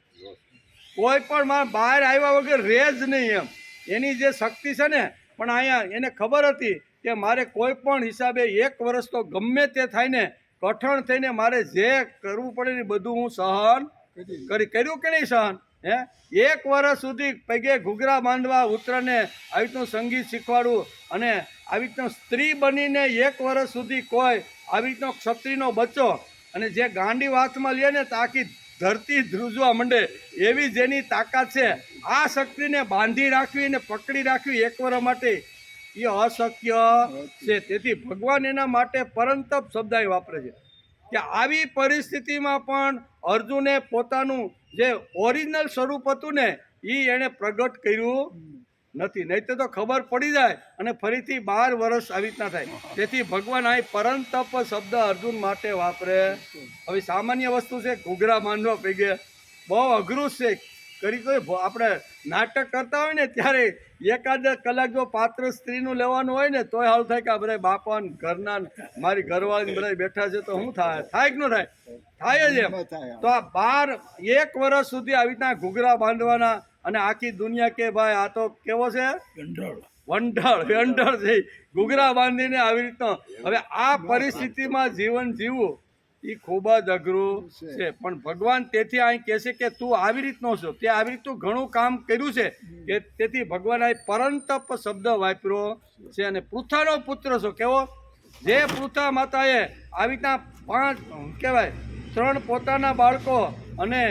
કોઈ પણ બહાર આવ્યા વગર રહે જ નહીં એમ. એની જે શક્તિ છે ને, પણ અહીંયા એને ખબર હતી કે મારે કોઈ પણ હિસાબે 1 વર્ષ તો ગમે તે થાય ને કઠણ થઈને મારે જે કરવું પડે ને બધું હું સહન કર્યું કે નહીં સહન? 1 વર્ષ સુધી પગે ઘૂઘરા બાંધવા, ઉત્તરાને આવી રીતનું સંગીત શીખવાડવું અને આવી રીતનું સ્ત્રી બનીને 1 વર્ષ સુધી કોઈ આવી રીતનો ક્ષત્રિયનો બચ્ચો અને જે ગાંડી હાથમાં લે ને તો આખી ધરતી ધ્રુજવા માંડે એવી જેની તાકાત છે, આ શક્તિને બાંધી રાખવી અને પકડી રાખવી 1 વર્ષ માટે એ અશક્ય છે. તેથી ભગવાન એના માટે પરંતપ શબ્દ વાપરે છે કે આવી પરિસ્થિતિમાં પણ અર્જુને પોતાનું જે ઓરિજિનલ સ્વરૂપ હતું ને એ એણે પ્રગટ કર્યું નથી. નહીં તો ખબર પડી જાય અને ફરીથી 12 વર્ષ આવી રીતના થાય. તેથી ભગવાન અહીં પરંતપ શબ્દ અર્જુન માટે વાપરે. હવે સામાન્ય વસ્તુ છે ઘૂઘરા બાંધવા પૈગે બહુ અઘરું છે. આપણે નાટક કરતા હોય ને ત્યારે 1 કલાક જો પાત્ર સ્ત્રીનું લેવાનું હોય ને તોય હાલ થાય કે આ બધા બાપા ઘરના મારી ઘરવાળી બધા બેઠા છે તો શું થાય કે ન થાય? થાય જ એમ. તો આ 1 વર્ષ સુધી આવી રીતના ઘૂઘરા બાંધવાના અને આખી દુનિયા કે ભાઈ આ તો કેવો છે વેંઢળ થઈ ઘૂઘરા બાંધીને આવી રીતનો. હવે આ પરિસ્થિતિમાં જીવન જીવવું એ ખૂબ જ અઘરું છે. પણ ભગવાન તેથી અહીં કહે છે કે તું આવી રીતનો છો, તે આવી રીતનું ઘણું કામ કર્યું છે કે તેથી ભગવાન અહીં પરંતપ શબ્દ વાપર્યો છે. અને પૃથાનો પુત્ર છો. કેવો? જે પૃથા માતાએ આવી રીતના 5 કહેવાય 3 પોતાના બાળકો અને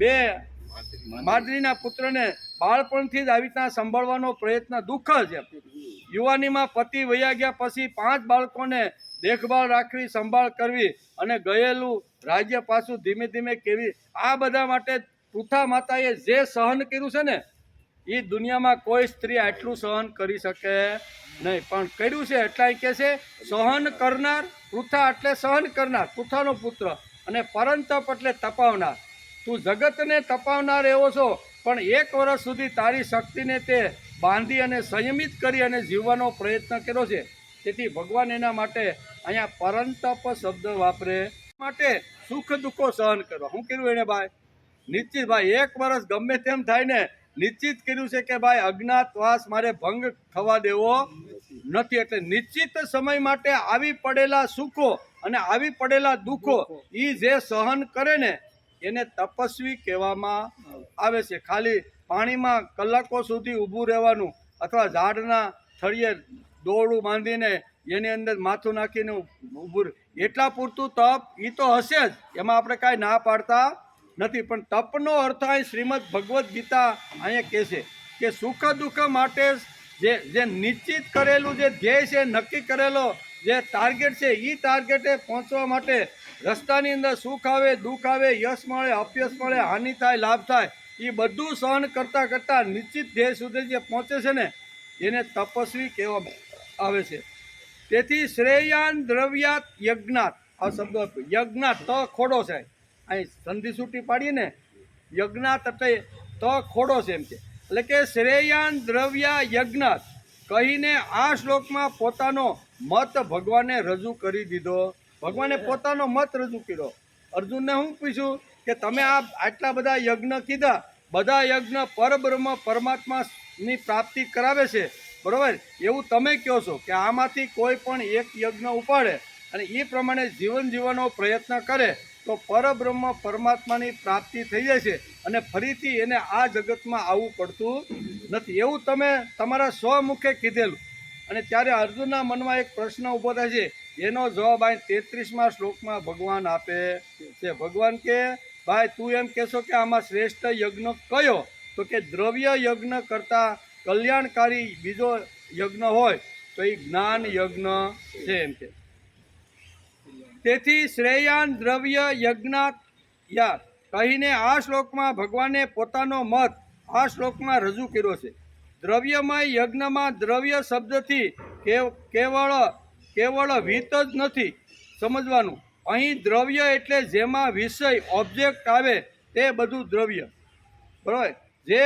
2 માદ્રીના પુત્રને બાળપણથી જ આવી રીતના સંભાળવાનો પ્રયત્ન દુઃખ છે. યુવાનીમાં પતિ વયા ગયા પછી 5 બાળકોને દેખભાળ રાખવી, સંભાળ કરવી અને ગયેલું રાજ્ય પાછું ધીમે ધીમે કેવી, આ બધા માટે પૃથા માતાએ જે સહન કર્યું છે ને એ દુનિયામાં કોઈ સ્ત્રી આટલું સહન કરી શકે નહીં. પણ કર્યું છે એટલા કહે છે સહન કરનાર. પૃથા એટલે સહન કરનાર, પૃથાનો પુત્ર. અને પરંતપ એટલે તપાવનાર. તું જગતને તપાવનાર એવો છો, પણ 1 વર્ષ સુધી તારી શક્તિને તે બાંધી અને સંયમિત કરી અને જીવવાનો પ્રયત્ન કર્યો છે. તેથી ભગવાન એના માટે અહીંયા પરંતપ શબ્દ વાપરે. માટે સુખ દુઃખો સહન કરવા. શું કર્યું એને ભાઈ? નિશ્ચિત ભાઈ 1 વર્ષ ગમે તેમ થાય ને નિશ્ચિત કર્યું છે કે ભાઈ અજ્ઞાતવાસ મારે ભંગ થવા દેવો નથી. એટલે નિશ્ચિત સમય માટે આવી પડેલા સુખો અને આવી પડેલા દુઃખો એ જે સહન કરે ને એને તપસ્વી કહેવામાં આવે છે. ખાલી પાણીમાં કલાકો સુધી ઊભું રહેવાનું અથવા ઝાડના થળિયે દોરડું બાંધીને એની અંદર માથું નાખીને ઊભું, એટલા પૂરતું તપ એ તો હશે જ, એમાં આપણે કાંઈ ના પાડતા નથી. પણ તપનો અર્થ અહીં શ્રીમદ ભગવદ્ ગીતા અહીંયા કહે છે કે સુખ દુઃખ માટે જે નિશ્ચિત કરેલું જે ધ્યેય છે, નક્કી કરેલો જે ટાર્ગેટ છે, એ ટાર્ગેટે પહોંચવા માટે રસ્તાની અંદર સુખ આવે, દુઃખ આવે, યશ મળે, અપયશ મળે, હાનિ થાય, લાભ થાય, એ બધું સહન કરતાં કરતાં નિશ્ચિત ધ્યેય સુધી જે પહોંચે છે ને એને તપસ્વી કહેવામાં આવે છે. તેથી શ્રેયાન દ્રવ્યાત યજ્ઞાત, આ શબ્દ યજ્ઞાત ત ખોડો છે, અહીં સંધિ છૂટી પાડીએ ને યજ્ઞાત એટલે ત ખોડો છે એમ છે. એટલે કે શ્રેયાન દ્રવ્યા યજ્ઞાત કહીને આ શ્લોકમાં પોતાનો મત ભગવાને રજૂ કરી દીધો. ભગવાને પોતાનો મત રજૂ કર્યો. અર્જુનને હું પૂછ્યું કે તમે આ આટલા બધા યજ્ઞ કીધા, બધા યજ્ઞ પરબ્રહ્મ પરમાત્માની પ્રાપ્તિ કરાવે છે, બરાબર? એવું તમે કહો છો કે આમાંથી કોઈ પણ એક યજ્ઞ ઉપાડે અને એ પ્રમાણે જીવન જીવવાનો પ્રયત્ન કરે તો પરબ્રહ્મ પરમાત્માની પ્રાપ્તિ થઈ જાય છે અને ફરીથી એને આ જગતમાં આવવું પડતું નથી. એવું તમે તમારા સ્વમુખે કીધેલું. અને ત્યારે અર્જુનના મનમાં એક પ્રશ્ન ઊભો થાય છે, એનો જવાબ અહીં 33મા શ્લોકમાં ભગવાન આપે છે. ભગવાન કે ભાઈ તું એમ કહેશો કે આમાં શ્રેષ્ઠ યજ્ઞ કયો? તો કે દ્રવ્ય યજ્ઞ કરતાં કલ્યાણકારી બીજો યજ્ઞ હોય તો એ જ્ઞાન યજ્ઞ છે એમ કે. તેથી શ્રેયાન દ્રવ્ય યજ્ઞાત યા કહીને આ શ્લોકમાં ભગવાને પોતાનો મત આ શ્લોકમાં રજૂ કર્યો છે. દ્રવ્યમય યજ્ઞમાં દ્રવ્ય શબ્દથી કેવળ વિત જ નથી સમજવાનું. અહીં દ્રવ્ય એટલે જેમાં વિષય ઓબ્જેક્ટ આવે તે બધું દ્રવ્ય, બરાબર? જે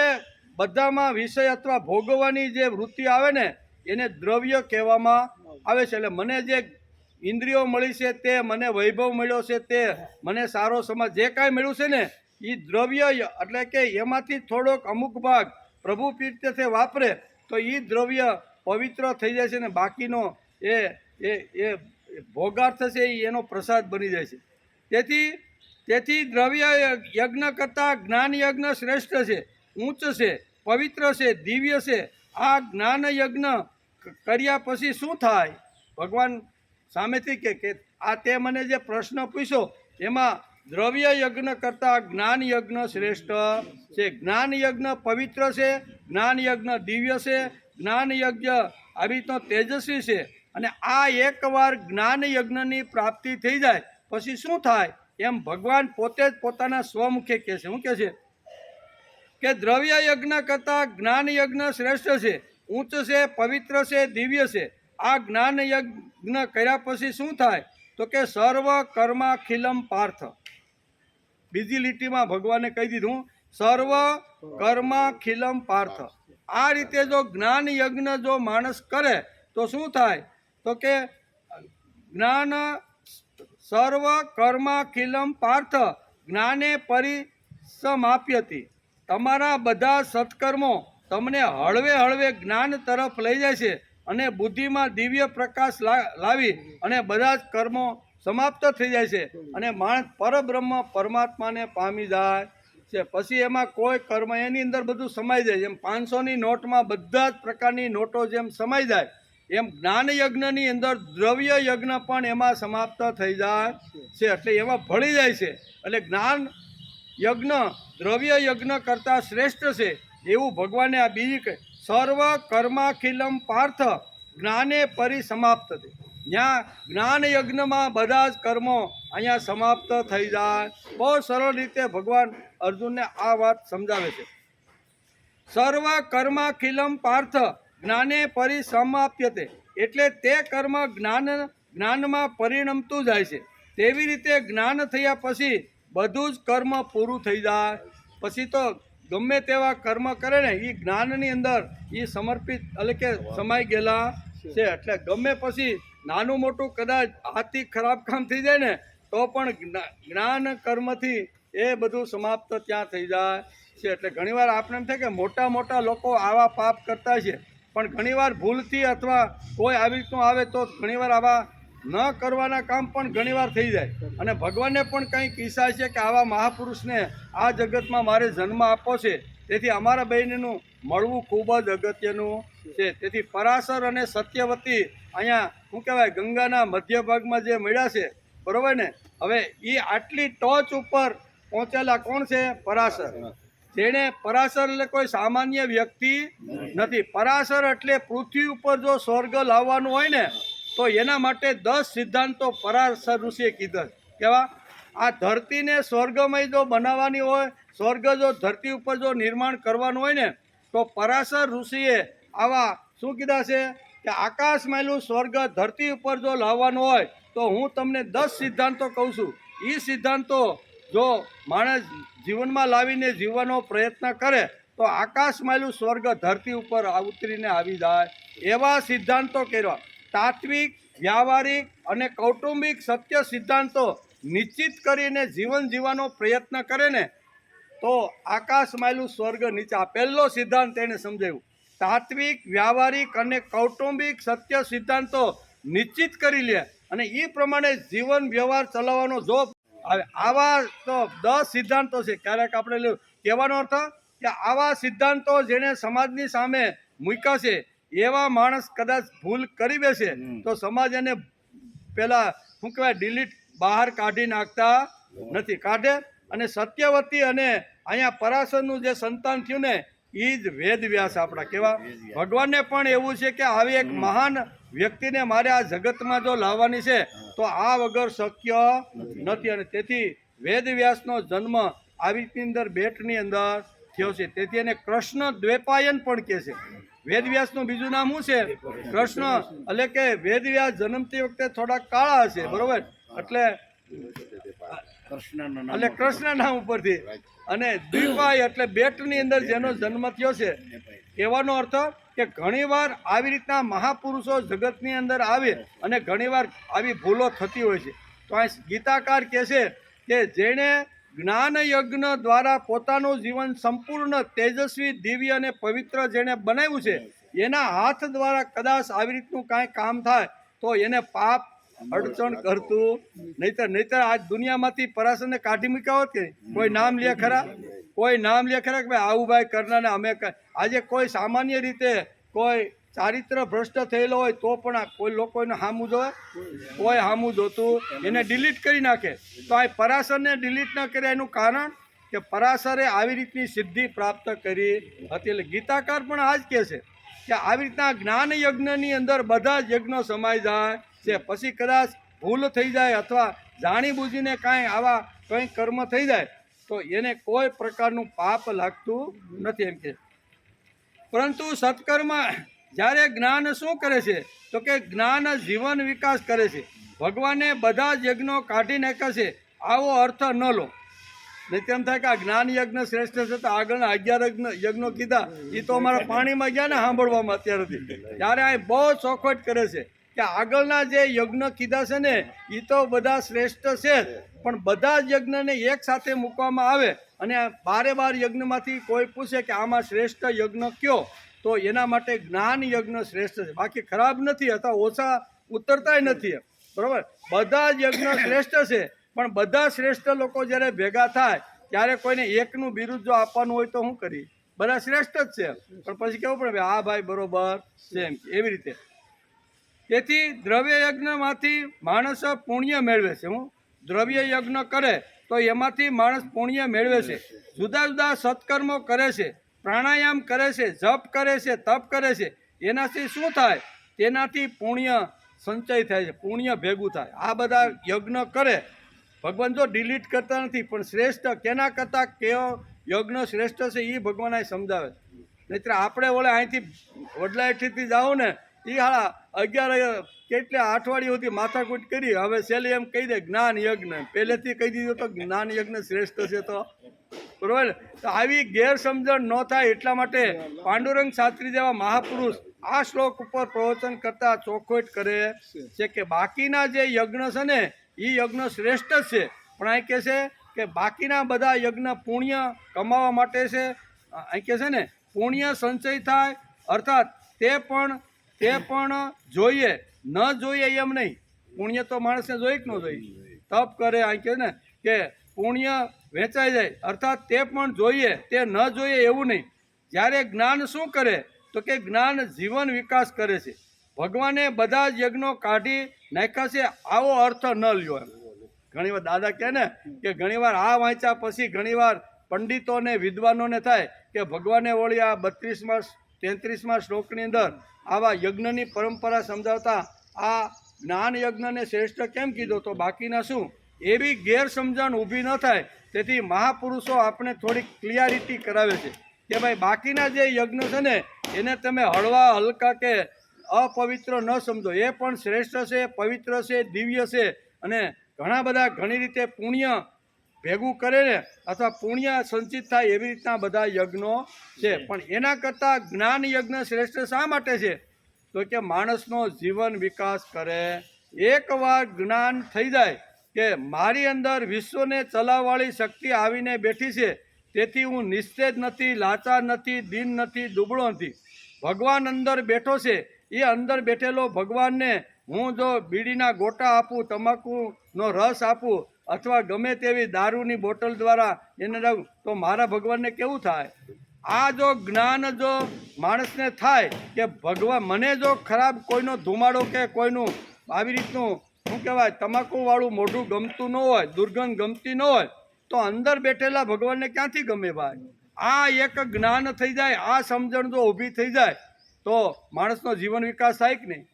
બધામાં વિષય અથવા ભોગવવાની જે વૃત્તિ આવે ને એને દ્રવ્ય કહેવામાં આવે છે. એટલે મને જે ઇન્દ્રિયો મળી છે, તે મને વૈભવ મળ્યો છે, તે મને સારો સમાજ જે કાંઈ મળ્યું છે ને એ દ્રવ્ય. એટલે કે એમાંથી થોડોક અમુક ભાગ પ્રભુ પ્રીત્યર્થે વાપરે તો એ દ્રવ્ય પવિત્ર થઈ જાય છે ને બાકીનો એ ભોગાર્થ છે એનો પ્રસાદ બની જાય છે. તેથી દ્રવ્ય યજ્ઞ કરતાં જ્ઞાન યજ્ઞ શ્રેષ્ઠ છે, ઊંચ છે, પવિત્ર છે, દિવ્ય છે. આ જ્ઞાન યજ્ઞ કર્યા પછી શું થાય? ભગવાન સામેથી કે આ તે મને જે પ્રશ્ન પૂછ્યો એમાં દ્રવ્ય યજ્ઞ કરતાં જ્ઞાન યજ્ઞ શ્રેષ્ઠ છે. જ્ઞાન યજ્ઞ પવિત્ર છે, જ્ઞાન યજ્ઞ દિવ્ય છે, જ્ઞાન યજ્ઞ આવી રીતનો તેજસ્વી છે. અને આ એકવાર જ્ઞાન યજ્ઞની પ્રાપ્તિ થઈ જાય પછી શું થાય એમ ભગવાન પોતે જ પોતાના સ્વમુખે કહે છે. શું કહે છે? કે દ્રવ્ય યજ્ઞ કરતાં જ્ઞાન યજ્ઞ શ્રેષ્ઠ છે, ઊંચ છે, પવિત્ર છે, દિવ્ય છે. આ જ્ઞાન યજ્ઞ કર્યા પછી શું થાય? તો કે સર્વ કર્માખિલમ પાર્થ. બીજી લીટીમાં ભગવાને કહી દીધું સર્વ કર્માખિલમ પાર્થ. આ રીતે જો જ્ઞાન યજ્ઞ જો માણસ કરે તો શું થાય? તો કે જ્ઞાન સર્વ કર્માખિલમ પાર્થ જ્ઞાને પરિસમાપ્યતિ. તમારા બધા સત્કર્મો તમને હળવે હળવે જ્ઞાન તરફ લઈ જાય છે અને બુદ્ધિમાં દિવ્ય પ્રકાશ લાવી અને બધા જ કર્મો સમાપ્ત થઈ જાય છે અને માણસ પરબ્રહ્મ પરમાત્માને પામી જાય છે. પછી એમાં કોઈ કર્મ એની અંદર બધું સમાઈ જાય. જેમ 500ની નોટમાં બધા જ પ્રકારની નોટો જેમ સમાઈ જાય એમ જ્ઞાન યજ્ઞની અંદર દ્રવ્ય યજ્ઞ પણ એમાં સમાપ્ત થઈ જાય છે. એટલે એમાં ભળી જાય છે. એટલે જ્ઞાન યજ્ઞ દ્રવ્ય યજ્ઞ કરતાં શ્રેષ્ઠ છે એવું ભગવાને આ બીજી કહે. સર્વ કર્માખિલમ પાર્થ જ્ઞાને પરિસમાપ્ત છે. જ્યાં જ્ઞાન યજ્ઞમાં બધા જ કર્મો અહીંયા સમાપ્ત થઈ જાય. બહુ સરળ રીતે ભગવાન અર્જુનને આ વાત સમજાવે છે. સર્વ કર્માખિલમ પાર્થ જ્ઞાને પરિસમાપ્યતે, એટલે તે કર્મ જ્ઞાનમાં પરિણમતું જાય છે. તેવી રીતે જ્ઞાન થયા પછી બધું જ કર્મ પૂરું થઈ જાય. પછી તો ગમે તેવા કર્મ કરે ને એ જ્ઞાનની અંદર એ સમર્પિત એટલે કે સમાઈ ગયેલા છે. એટલે ગમે પછી નાનું મોટું કદાચ હાથથી ખરાબ કામ થઈ જાય ને તો પણ જ્ઞાન કર્મથી એ બધું સમાપ્ત ત્યાં થઈ જાય છે. એટલે ઘણીવાર આપણે એમ થાય કે મોટા મોટા લોકો આવા પાપ કરતા છે, પણ ઘણીવાર ભૂલથી અથવા કોઈ આવી રીતનું આવે તો ઘણીવાર આવા ન કરવાના કામ પણ ઘણીવાર થઈ જાય. અને ભગવાનને પણ કંઈક ઈચ્છા છે કે આવા મહાપુરુષને આ જગતમાં મારે જન્મ આપવો છે, તેથી અમારા બહેનનું મળવું ખૂબ જ અગત્યનું છે. તેથી પરાશર અને સત્યવતી અહીંયા શું કહેવાય ગંગાના મધ્ય ભાગમાં જે મળ્યા છે, બરાબર ને. હવે એ આટલી ટોચ ઉપર પહોંચેલા કોણ છે? પરાશર. જેણે પરાશર એટલે કોઈ સામાન્ય વ્યક્તિ નથી. પરાશર એટલે પૃથ્વી ઉપર જો સ્વર્ગ લાવવાનું હોય ને તો એના માટે 10 સિદ્ધાંતો પરાશર ઋષિએ કીધા. કેવા? આ ધરતીને સ્વર્ગમય જો બનાવવાની હોય, સ્વર્ગ જો ધરતી ઉપર જો નિર્માણ કરવાનું હોય ને તો પરાશર ઋષિએ આવા શું કીધા છે કે આકાશ માયલું સ્વર્ગ ધરતી ઉપર જો લાવવાનું હોય તો હું તમને 10 સિદ્ધાંતો કહું છું. એ સિદ્ધાંતો જો માણસ જીવનમાં લાવીને જીવવાનો પ્રયત્ન કરે તો આકાશ માયલું સ્વર્ગ ધરતી ઉપર ઉતરીને આવી જાય. એવા સિદ્ધાંતો કરવા તાત્વિક, વ્યાવહારિક અને કૌટુંબિક સત્ય સિદ્ધાંતો નિશ્ચિત કરીને જીવન જીવવાનો પ્રયત્ન કરે ને તો આકાશ માયલું સ્વર્ગ નીચે. આ પહેલો સિદ્ધાંત એને સમજાવ્યું. તાત્વિક, વ્યાવહારિક અને કૌટુંબિક સત્ય સિદ્ધાંતો નિશ્ચિત કરી લે અને એ પ્રમાણે જીવન વ્યવહાર ચલાવવાનો જો આવે. આવા તો 10 સિદ્ધાંતો છે. ક્યારેક આપણે કહેવાનો અર્થ કે આવા સિદ્ધાંતો જેને સમાજની સામે મૂક્યા છે એવા માણસ કદાચ ભૂલ કરી બેસે તો સમાજ એને પેલા શું કહેવાય ડિલીટ બહાર કાઢી નાખતા નથી. કાઢે. અને સત્યવતી અને અહીંયા પરાશરનું જે સંતાન થયું ને એ જ વેદવ્યાસ આપણા. કેવા? ભગવાનને પણ એવું છે કે આવી એક મહાન વ્યક્તિને મારે આ જગતમાં જો લાવવાની છે તો આ વગર શક્ય નથી. અને તેથી વેદવ્યાસનો જન્મ આવી અંદર બેટની અંદર થયો છે. તેથી એને કૃષ્ણ દ્વૈપાયન પણ કહે છે. વેદવ્યાસનું બીજું નામ શું છે? કૃષ્ણ. એટલે કે વેદવ્યાસ જન્મતી વખતે થોડા કાળા હશે, બરોબર? એટલે કૃષ્ણ નામ ઉપરથી. અને દ્વિપાય એટલે બેટની અંદર જેનો જન્મ થયો છે. કહેવાનો અર્થ કે ઘણીવાર આવી રીતના મહાપુરુષો જગતની અંદર આવે અને ઘણીવાર આવી ભૂલો થતી હોય છે. તો આ ગીતાકાર કહે છે કે જેણે જ્ઞાન યજ્ઞ દ્વારા પોતાનું જીવન સંપૂર્ણ તેજસ્વી, દિવ્ય અને પવિત્ર જેણે બનાવ્યું છે એના હાથ દ્વારા કદાચ આવી રીતનું કાંઈ કામ થાય તો એને પાપ અડચણ કરતું નહીતર આજ દુનિયામાંથી પરાશરને કાઢી મૂક્યા હોત કે કોઈ નામ લે ખરા? કોઈ નામ લે ખરા કે ભાઈ આવું ભાઈ કરનારને અમે આજે કોઈ સામાન્ય રીતે કોઈ ચારિત્ર ભ્રષ્ટ થયેલો હોય તો પણ કોઈ લોકોને સામું જોવે? કોઈ સામું જોતું એને ડિલીટ કરી નાખે. તો આ પરાશરને ડિલીટ ન કરે એનું કારણ કે પરાશરે આવી રીતની સિદ્ધિ પ્રાપ્ત કરી હતી. એટલે ગીતાકાર પણ આ જ કહે છે કે આવી રીતના જ્ઞાન યજ્ઞની અંદર બધા જ યજ્ઞો સમાઈ જાય છે. પછી કદાચ ભૂલ થઈ જાય અથવા જાણીબૂજીને કાંઈ આવા કંઈ કર્મ થઈ જાય તો એને કોઈ પ્રકારનું પાપ લાગતું નથી એમ કે. પરંતુ સત્કર્મ જ્યારે જ્ઞાન શું કરે છે તો કે જ્ઞાન જીવન વિકાસ કરે છે. ભગવાને બધા જ યજ્ઞો કાઢી નાખ્યા છે આવો અર્થ ન લો. નહીં તેમ થાય કે આ જ્ઞાન યજ્ઞ શ્રેષ્ઠ છે તો આગળના 11 યજ્ઞો કીધા એ તો અમારા પાણીમાં ગયા ને સાંભળવામાં અત્યાર સુધી. ત્યારે આ બહુ ચોખવટ કરે છે કે આગળના જે યજ્ઞ કીધા છે ને એ તો બધા શ્રેષ્ઠ છે જ, પણ બધા જ યજ્ઞને એક સાથે મૂકવામાં આવે અને 12 યજ્ઞમાંથી કોઈ પૂછે કે આમાં શ્રેષ્ઠ યજ્ઞ કયો, તો એના માટે જ્ઞાન યજ્ઞ શ્રેષ્ઠ છે. બાકી ખરાબ નથી, અથવા ઓછા ઉતરતાય નથી, બરાબર. બધા જ યજ્ઞ શ્રેષ્ઠ છે, પણ બધા શ્રેષ્ઠ લોકો જ્યારે ભેગા થાય ત્યારે કોઈને એકનું બિરુદ જો આપવાનું હોય તો શું કરી? બધા શ્રેષ્ઠ જ છે, પણ પછી કેવું પડે આ ભાઈ બરોબર છે એમ, એવી રીતે. તેથી દ્રવ્ય યજ્ઞમાંથી માણસ પુણ્ય મેળવે છે. હું દ્રવ્ય યજ્ઞ કરે તો એમાંથી માણસ પુણ્ય મેળવે છે. જુદા જુદા સત્કર્મો કરે છે, પ્રાણાયામ કરે છે, જપ કરે છે, તપ કરે છે. એનાથી શું થાય? તેનાથી પુણ્ય સંચય થાય છે, પુણ્ય ભેગું થાય. આ બધા યજ્ઞ કરે, ભગવાન જો ડિલીટ કરતા નથી, પણ શ્રેષ્ઠ કેના કરતાં કેવો યજ્ઞ શ્રેષ્ઠ છે એ ભગવાન અહીં સમજાવે. નહીતર આપણે ઓલે અહીંથી વડલાઈથી જાઓ ને એ હાળા 11 કેટલા અઠવાડિયું સુધી માથાકૂટ કરી, હવે છેલ્લે એમ કહી દે જ્ઞાન યજ્ઞ. પહેલેથી કહી દીધું તો જ્ઞાન યજ્ઞ શ્રેષ્ઠ છે, તો બરોબર. તો આવી ગેરસમજણ ન થાય એટલા માટે પાંડુરંગ શાસ્ત્રી જેવા મહાપુરુષ આ શ્લોક ઉપર પ્રવચન કરતા ચોખવટ કરે છે કે બાકીના જે યજ્ઞ છે ને એ યજ્ઞ શ્રેષ્ઠ છે, પણ અહીં કહે છે કે બાકીના બધા યજ્ઞ પુણ્ય કમાવા માટે છે. અહીં કહે છે ને પુણ્ય સંચય થાય, અર્થાત તે પણ જોઈએ, ન જોઈએ એમ નહીં. પુણ્ય તો માણસને જોઈએ કે ન જોઈએ? તપ કરે, અહીં કહે ને કે પુણ્ય વેચાઈ જાય, અર્થાત તે પણ જોઈએ, તે ન જોઈએ એવું નહીં. જ્યારે જ્ઞાન શું કરે તો કે જ્ઞાન જીવન વિકાસ કરે છે. ભગવાને બધા જ યજ્ઞો કાઢી નાખ્યા છે, આવો અર્થ ન લ્યો એમ. ઘણીવાર દાદા કહે ને કે ઘણીવાર આ વાંચ્યા પછી ઘણીવાર પંડિતોને વિદ્વાનોને થાય કે ભગવાને વળી આ 32માં 33માં શ્લોકની અંદર આવા યજ્ઞની પરંપરા સમજાવતા આ જ્ઞાન યજ્ઞને શ્રેષ્ઠ કેમ કીધો, તો બાકીના શું? એવી ગેરસમજણ ઊભી ન થાય. તેથી મહાપુરુષો આપણે થોડીક ક્લિયરિટી કરાવે છે કે ભાઈ બાકીના જે યજ્ઞ છે ને એને તમે હળવા હલકા કે અપવિત્ર ન સમજો. એ પણ શ્રેષ્ઠ છે, પવિત્ર છે, દિવ્ય છે, અને ઘણા બધા ઘણી રીતે પુણ્ય ભેગું કરે ને અથવા પુણ્ય સંચિત થાય એવી રીતના બધા યજ્ઞો છે. પણ એના કરતાં જ્ઞાન યજ્ઞ શ્રેષ્ઠ શા માટે છે? તો કે માણસનો જીવન વિકાસ કરે. એકવાર જ્ઞાન થઈ જાય કે મારી અંદર વિશ્વને ચલાવવાળી શક્તિ આવીને બેઠી છે, તેથી હું નિસ્તેજ નથી, લાચાર નથી, દીન નથી, દુબળો નથી. ભગવાન અંદર બેઠો છે, એ અંદર બેઠેલો ભગવાનને હું જો બીડીના ગોટા આપું, તમાકુનો રસ આપું, અથવા ગમે તેવી દારૂની બોટલ દ્વારા એને દઉં, તો મારા ભગવાનને કેવું થાય? આ જો જ્ઞાન જો માણસને થાય કે ભગવાન મને જો ખરાબ કોઈનો ધુમાડો કે કોઈનું આવી રીતનું શું કહેવાય તમાકુવાળું મોઢું ગમતું ન હોય, દુર્ગંધ ગમતી ન હોય, તો અંદર બેઠેલા ભગવાનને ક્યાંથી ગમે ભાઈ? આ એક જ્ઞાન થઈ જાય, આ સમજણ જો ઊભી થઈ જાય તો માણસનો જીવન વિકાસ થાય કે નહીં?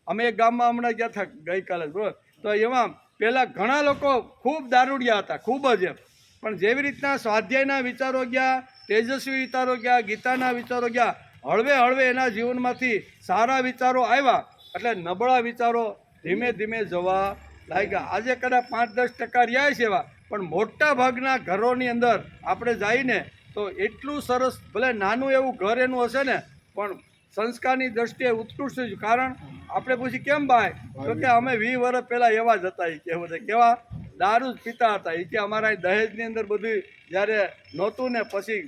અમે એક ગામમાં હમણાં ગયા હતા ગઈકાલે, બરાબર. તો એમાં પહેલાં ઘણા લોકો ખૂબ દારૂડિયા હતા, ખૂબ જ એમ. પણ જેવી રીતના સ્વાધ્યાયના વિચારો ગયા, તેજસ્વી વિચારો ગયા, ગીતાના વિચારો ગયા, હળવે હળવે એના જીવનમાંથી સારા વિચારો આવ્યા, એટલે નબળા વિચારો ધીમે ધીમે જવા લાગ્યા. આજે કદાચ 5-10% રહ્યા છે એવા, પણ મોટા ભાગના ઘરોની અંદર આપણે જઈને તો એટલું સરસ, ભલે નાનું એવું ઘર એનું હશે ને, પણ સંસ્કારની દ્રષ્ટિએ ઉત્કૃષ્ટ છે. કારણ આપણે પૂછી કેમ ભાઈ, તો કે અમે 20 વર્ષ પહેલાં એવા જ હતા. એ કહેવું છે કેવા દારૂ જ પીતા હતા. એ કે અમારા દહેજની અંદર બધું જ્યારે નહોતું ને પછી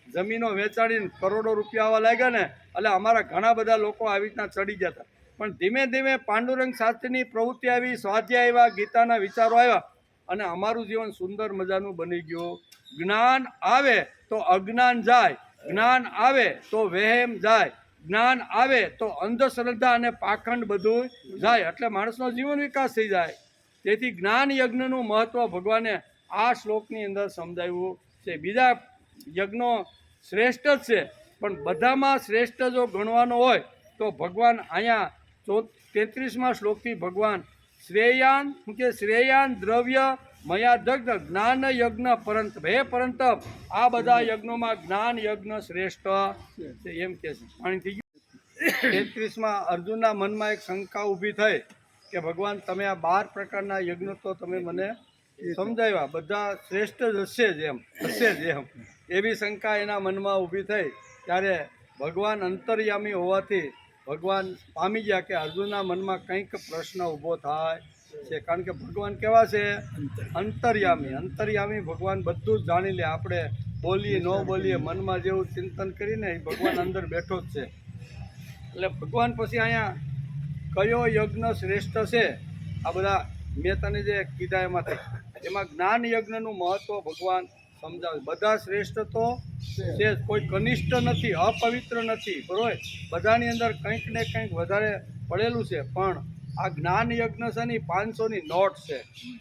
જમીનો વેચાડીને કરોડો રૂપિયા આવવા લાગ્યા ને, એટલે અમારા ઘણા બધા લોકો આવી રીતના ચડી ગયા હતા. પણ ધીમે ધીમે પાંડુરંગ શાસ્ત્રીની પ્રવૃત્તિ આવી, સ્વાધ્યાય આવ્યા, ગીતાના વિચારો આવ્યા, અને અમારું જીવન સુંદર મજાનું બની ગયું. જ્ઞાન આવે તો અજ્ઞાન જાય, જ્ઞાન આવે તો વહેમ જાય, જ્ઞાન આવે તો અંધશ્રદ્ધા અને પાખંડ બધું જાય, એટલે માણસનો જીવન વિકાસ થઈ જાય. તેથી જ્ઞાન યજ્ઞનું મહત્ત્વ ભગવાને આ શ્લોકની અંદર સમજાવ્યું છે. બીજા યજ્ઞો શ્રેષ્ઠ જ છે, પણ બધામાં શ્રેષ્ઠ જો ગણવાનો હોય તો ભગવાન અહીંયા 33માં શ્લોકથી ભગવાન શ્રેયાન દ્રવ્ય મયા દગ્ધ જ્ઞાન યજ્ઞ પરંત હે પરંત આ બધા યજ્ઞોમાં જ્ઞાન યજ્ઞ શ્રેષ્ઠ છે એમ કે છે. પાણી થઈ ગયું. 33માં અર્જુનના મનમાં એક શંકા ઊભી થઈ કે ભગવાન તમે આ 12 પ્રકારના યજ્ઞ તો તમે મને સમજાવ્યા, બધા શ્રેષ્ઠ જ હશે જ એમ એવી શંકા એના મનમાં ઊભી થઈ. ત્યારે ભગવાન અંતર્યામી હોવાથી ભગવાન પામી ગયા કે અર્જુનના મનમાં કંઈક પ્રશ્ન ઊભો થાય છે. કારણ કે ભગવાન કેવા છે? અંતર્યામી. અંતર્યામી ભગવાન બધું જ જાણી લે. આપણે બોલીએ ન બોલીએ, મનમાં જેવું ચિંતન કરીને એ ભગવાન અંદર બેઠો જ છે. એટલે ભગવાન પછી અહીંયા કયો યજ્ઞ શ્રેષ્ઠ છે, આ બધા મેં તને જે કીધા એમાંથી એમાં જ્ઞાન યજ્ઞનું મહત્ત્વ ભગવાન સમજાવે. બધા શ્રેષ્ઠ તો છે, કોઈ કનિષ્ઠ નથી, અપવિત્ર નથી, બરોબર? બધાની અંદર કંઈક ને કંઈક વધારે પડેલું છે. પણ આ જ્ઞાન યજ્ઞ છે ને 500ની નોટ છે,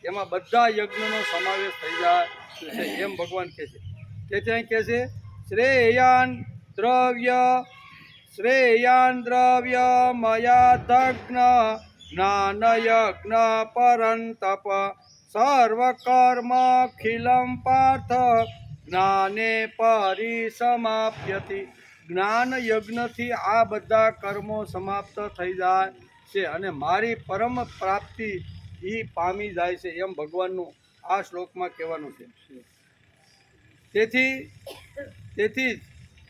એમાં બધા યજ્ઞનો સમાવેશ થઈ જાય છે એમ ભગવાન કહે છે. તેથી અહીં કહે છે શ્રેયાન દ્રવ્ય મયા દગ્ન જ્ઞાન યજ્ઞ પરંતપ સર્વકર્મખિલમ પાર્થ જ્ઞાને પરિસમાપ્યતિ. જ્ઞાન યજ્ઞથી આ બધા કર્મો સમાપ્ત થઈ જાય છે અને મારી પરમ પ્રાપ્તિ એ પામી જાય છે એમ ભગવાનનું આ શ્લોકમાં કહેવાનું છે. તેથી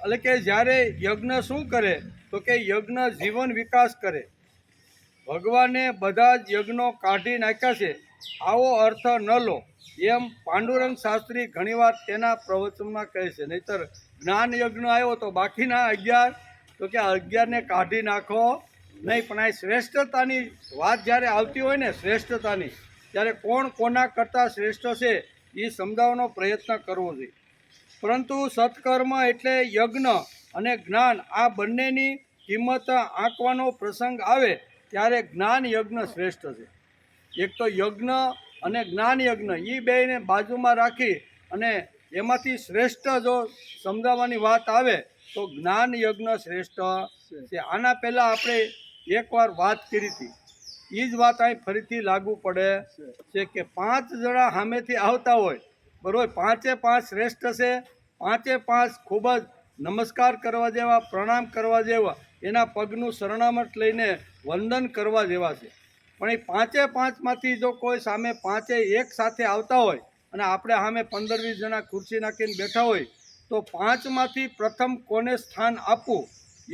એટલે કે જ્યારે યજ્ઞ શું કરે તો કે યજ્ઞ જીવન વિકાસ કરે. ભગવાને બધા જ યજ્ઞો કાઢી નાખ્યા છે આવો અર્થ ન લો એમ પાંડુરંગ શાસ્ત્રી ઘણીવાર તેના પ્રવચનમાં કહે છે. નહીતર જ્ઞાન યજ્ઞ આવ્યો તો બાકીના 11 તો કે 11ને કાઢી નાખો નહીં. પણ આ શ્રેષ્ઠતાની વાત જ્યારે આવતી હોય ને, શ્રેષ્ઠતાની, ત્યારે કોણ કોના કરતાં શ્રેષ્ઠ છે એ સમજાવવાનો પ્રયત્ન કરવો જોઈએ. પરંતુ સત્કર્મ એટલે યજ્ઞ અને જ્ઞાન આ બંનેની કિંમત આંકવાનો પ્રસંગ આવે ત્યારે જ્ઞાન યજ્ઞ શ્રેષ્ઠ છે. એક તો યજ્ઞ અને જ્ઞાન યજ્ઞ એ બેને બાજુમાં રાખી અને એમાંથી શ્રેષ્ઠ જો સમજાવવાની વાત આવે તો જ્ઞાન યજ્ઞ શ્રેષ્ઠ છે. આના પહેલાં આપણે એકવાર વાત કરી હતી, એ જ વાત અહીં ફરીથી લાગુ પડે છે કે 5 જણા સામેથી આવતા હોય, બરાબર? 5 શ્રેષ્ઠ છે, 5 ખૂબ જ નમસ્કાર કરવા જેવા, પ્રણામ કરવા જેવા, એના પગનું શરણામત લઈને વંદન કરવા જેવા છે. પણ એ 5માંથી જો કોઈ સામે 5 એક સાથે આવતા હોય અને આપણે સામે 15-20 જણા ખુરશી નાખીને બેઠા હોય તો 5માંથી પ્રથમ કોને સ્થાન આપવું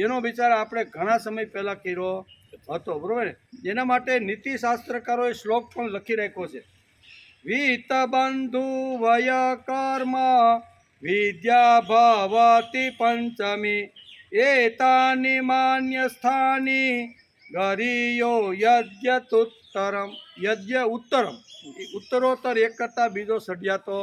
એનો વિચાર આપણે ઘણા સમય પહેલાં કર્યો હતો, બરાબર? એના માટે નીતિશાસ્ત્રકારોએ શ્લોક પણ લખી રાખ્યો છે. વિત્ત બંધુ વય કર્મ વિદ્યા ભવતી પંચમી એતાની માન્ય સ્થાની ગરિયો યજ્ઞ ઉત્તરમ. ઉત્તરોત્તર એક કરતાં બીજો સઢિયાતો.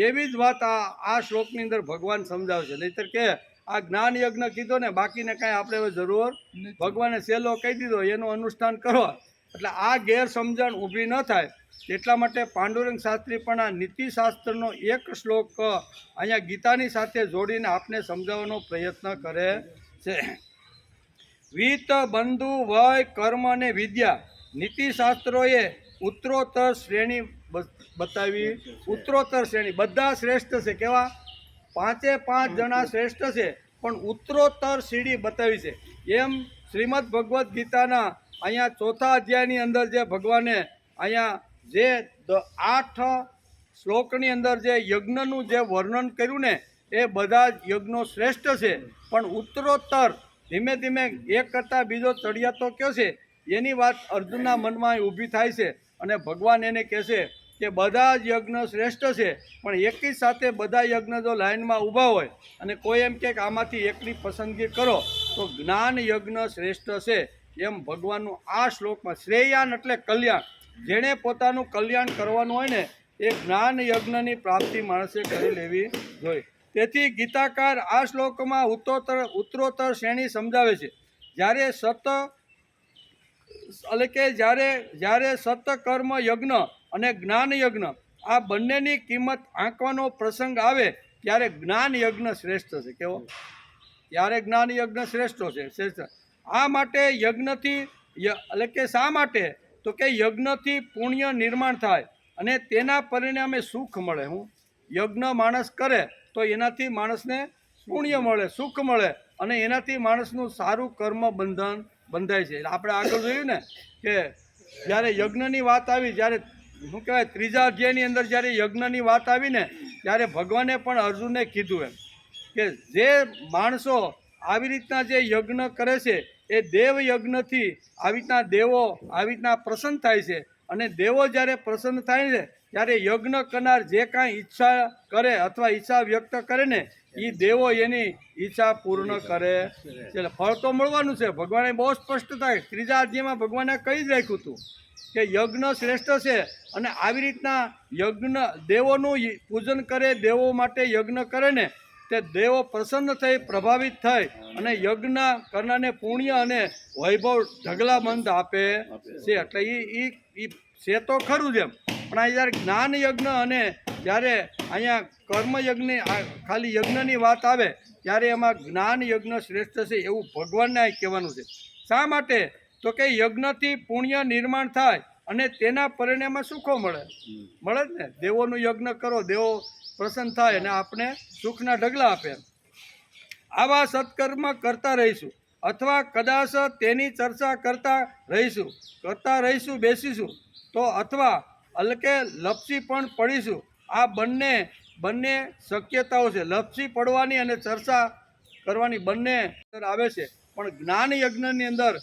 એવી જ વાત આ શ્લોકની અંદર ભગવાન સમજાવે છે. નહીતર કે આ જ્ઞાન યજ્ઞ કીધો ને, બાકીને કાંઈ આપણે હવે જરૂર, ભગવાને સહેલો કહી દીધો એનું અનુષ્ઠાન કરો. એટલે આ ગેરસમજણ ઊભી ન થાય એટલા માટે પાંડુરંગ શાસ્ત્રી પણ આ નીતિશાસ્ત્રનો એક શ્લોક અહીંયા ગીતાની સાથે જોડીને આપને સમજાવવાનો પ્રયત્ન કરે છે. વિત્ત બંધુ વય કર્મ અને વિદ્યા નીતિશાસ્ત્રોએ ઉત્તરોત્તર શ્રેણી બતાવી. ઉત્તરોત્તર શ્રેણી બધા શ્રેષ્ઠ છે. કેવા? 5 જણા શ્રેષ્ઠ છે પણ ઉત્તરોત્તર સીડી બતાવી છે. એમ શ્રીમદ ભગવદ્ ગીતાના અહીંયા 4થા અધ્યાયની અંદર જે ભગવાને અહીંયા જે 8 શ્લોકની અંદર જે યજ્ઞનું જે વર્ણન કર્યું ને એ બધા જ યજ્ઞો શ્રેષ્ઠ છે. પણ ઉત્તરોત્તર ધીમે ધીમે એક કરતાં બીજો ચડિયાતો કયો છે એની વાત અર્જુનના મનમાં ઊભી થાય છે અને ભગવાન એને કહે છે કે બધા જ યજ્ઞ શ્રેષ્ઠ છે પણ એકી સાથે બધા યજ્ઞ જો લાઇનમાં ઊભા હોય અને કોઈ એમ કે આમાંથી એકની પસંદગી કરો તો જ્ઞાન યજ્ઞ શ્રેષ્ઠ છે. એમ ભગવાનનું આ શ્લોકમાં શ્રેયાન એટલે કલ્યાણ, જેણે પોતાનું કલ્યાણ કરવાનું હોય ને એ જ્ઞાન યજ્ઞની પ્રાપ્તિ માણસે કરી લેવી જોઈએ. તેથી ગીતાકાર આ શ્લોકમાં ઉત્તરોત્તર શ્રેણી સમજાવે છે. જ્યારે સત્કર્મ યજ્ઞ અને જ્ઞાન યજ્ઞ આ બંનેની કિંમત આંકવાનો પ્રસંગ આવે ત્યારે જ્ઞાન યજ્ઞ શ્રેષ્ઠ છે. કેવો? ત્યારે જ્ઞાન યજ્ઞ શ્રેષ્ઠ છે. આ માટે યજ્ઞથી એટલે કે શા માટે તો કે યજ્ઞથી પુણ્ય નિર્માણ થાય અને તેના પરિણામે સુખ મળે. હું યજ્ઞ માણસ કરે તો એનાથી માણસને પુણ્ય મળે, સુખ મળે અને એનાથી માણસનું સારું કર્મ બંધાય છે. આપણે આગળ જોયું ને કે જ્યારે યજ્ઞની વાત આવી, જ્યારે શું કહેવાય 3જા અધ્યાયની અંદર જ્યારે યજ્ઞની વાત આવી ને ત્યારે ભગવાને પણ અર્જુનને કીધું એમ કે જે માણસો આવી રીતના જે યજ્ઞ કરે છે એ દેવ યજ્ઞથી આવી રીતના દેવો આવી રીતના પ્રસન્ન થાય છે. અને દેવો જ્યારે પ્રસન્ન થાય છે ત્યારે યજ્ઞ કરનાર જે કાંઈ ઈચ્છા કરે અથવા ઈચ્છા વ્યક્ત કરે ને એ દેવો એની ઈચ્છા પૂર્ણ કરે છે. એટલે ફળ તો મળવાનું છે. ભગવાને બહુ સ્પષ્ટ થાય, ત્રીજા અધ્યાયમાં ભગવાને કહી જ રાખ્યું હતું કે યજ્ઞ શ્રેષ્ઠ છે. અને આવી રીતના યજ્ઞ દેવોનું પૂજન કરે, દેવો માટે યજ્ઞ કરે ને તે દેવો પ્રસન્ન થઈ, પ્રભાવિત થઈ અને યજ્ઞ કરનારને પુણ્ય અને વૈભવ ઢગલાબંધ આપે છે. એટલે એ છે તો ખરું જ એમ, પણ આ જ્યારે જ્ઞાન યજ્ઞ અને જ્યારે અહીંયા કર્મયજ્ઞની ખાલી યજ્ઞની વાત આવે ત્યારે એમાં જ્ઞાન યજ્ઞ શ્રેષ્ઠ છે એવું ભગવાનને અહીં કહેવાનું છે. શા માટે? તો કે યજ્ઞથી પુણ્ય નિર્માણ થાય અને તેના પરિણામે સુખો મળે જ ને. દેવોનું યજ્ઞ કરો, દેવો પ્રસન્ન થાય અને આપણે સુખના ઢગલા આપે. આવા સત્કર્મ કરતા રહીશું અથવા કદાચ તેની ચર્ચા કરતા રહીશું બેસીશું તો અથવા અલકે લપસી પણ પડીશું. આ બંને શક્યતાઓ છે. લપસી પડવાની અને ચર્ચા કરવાની બંને આવે છે. પણ જ્ઞાન યજ્ઞની અંદર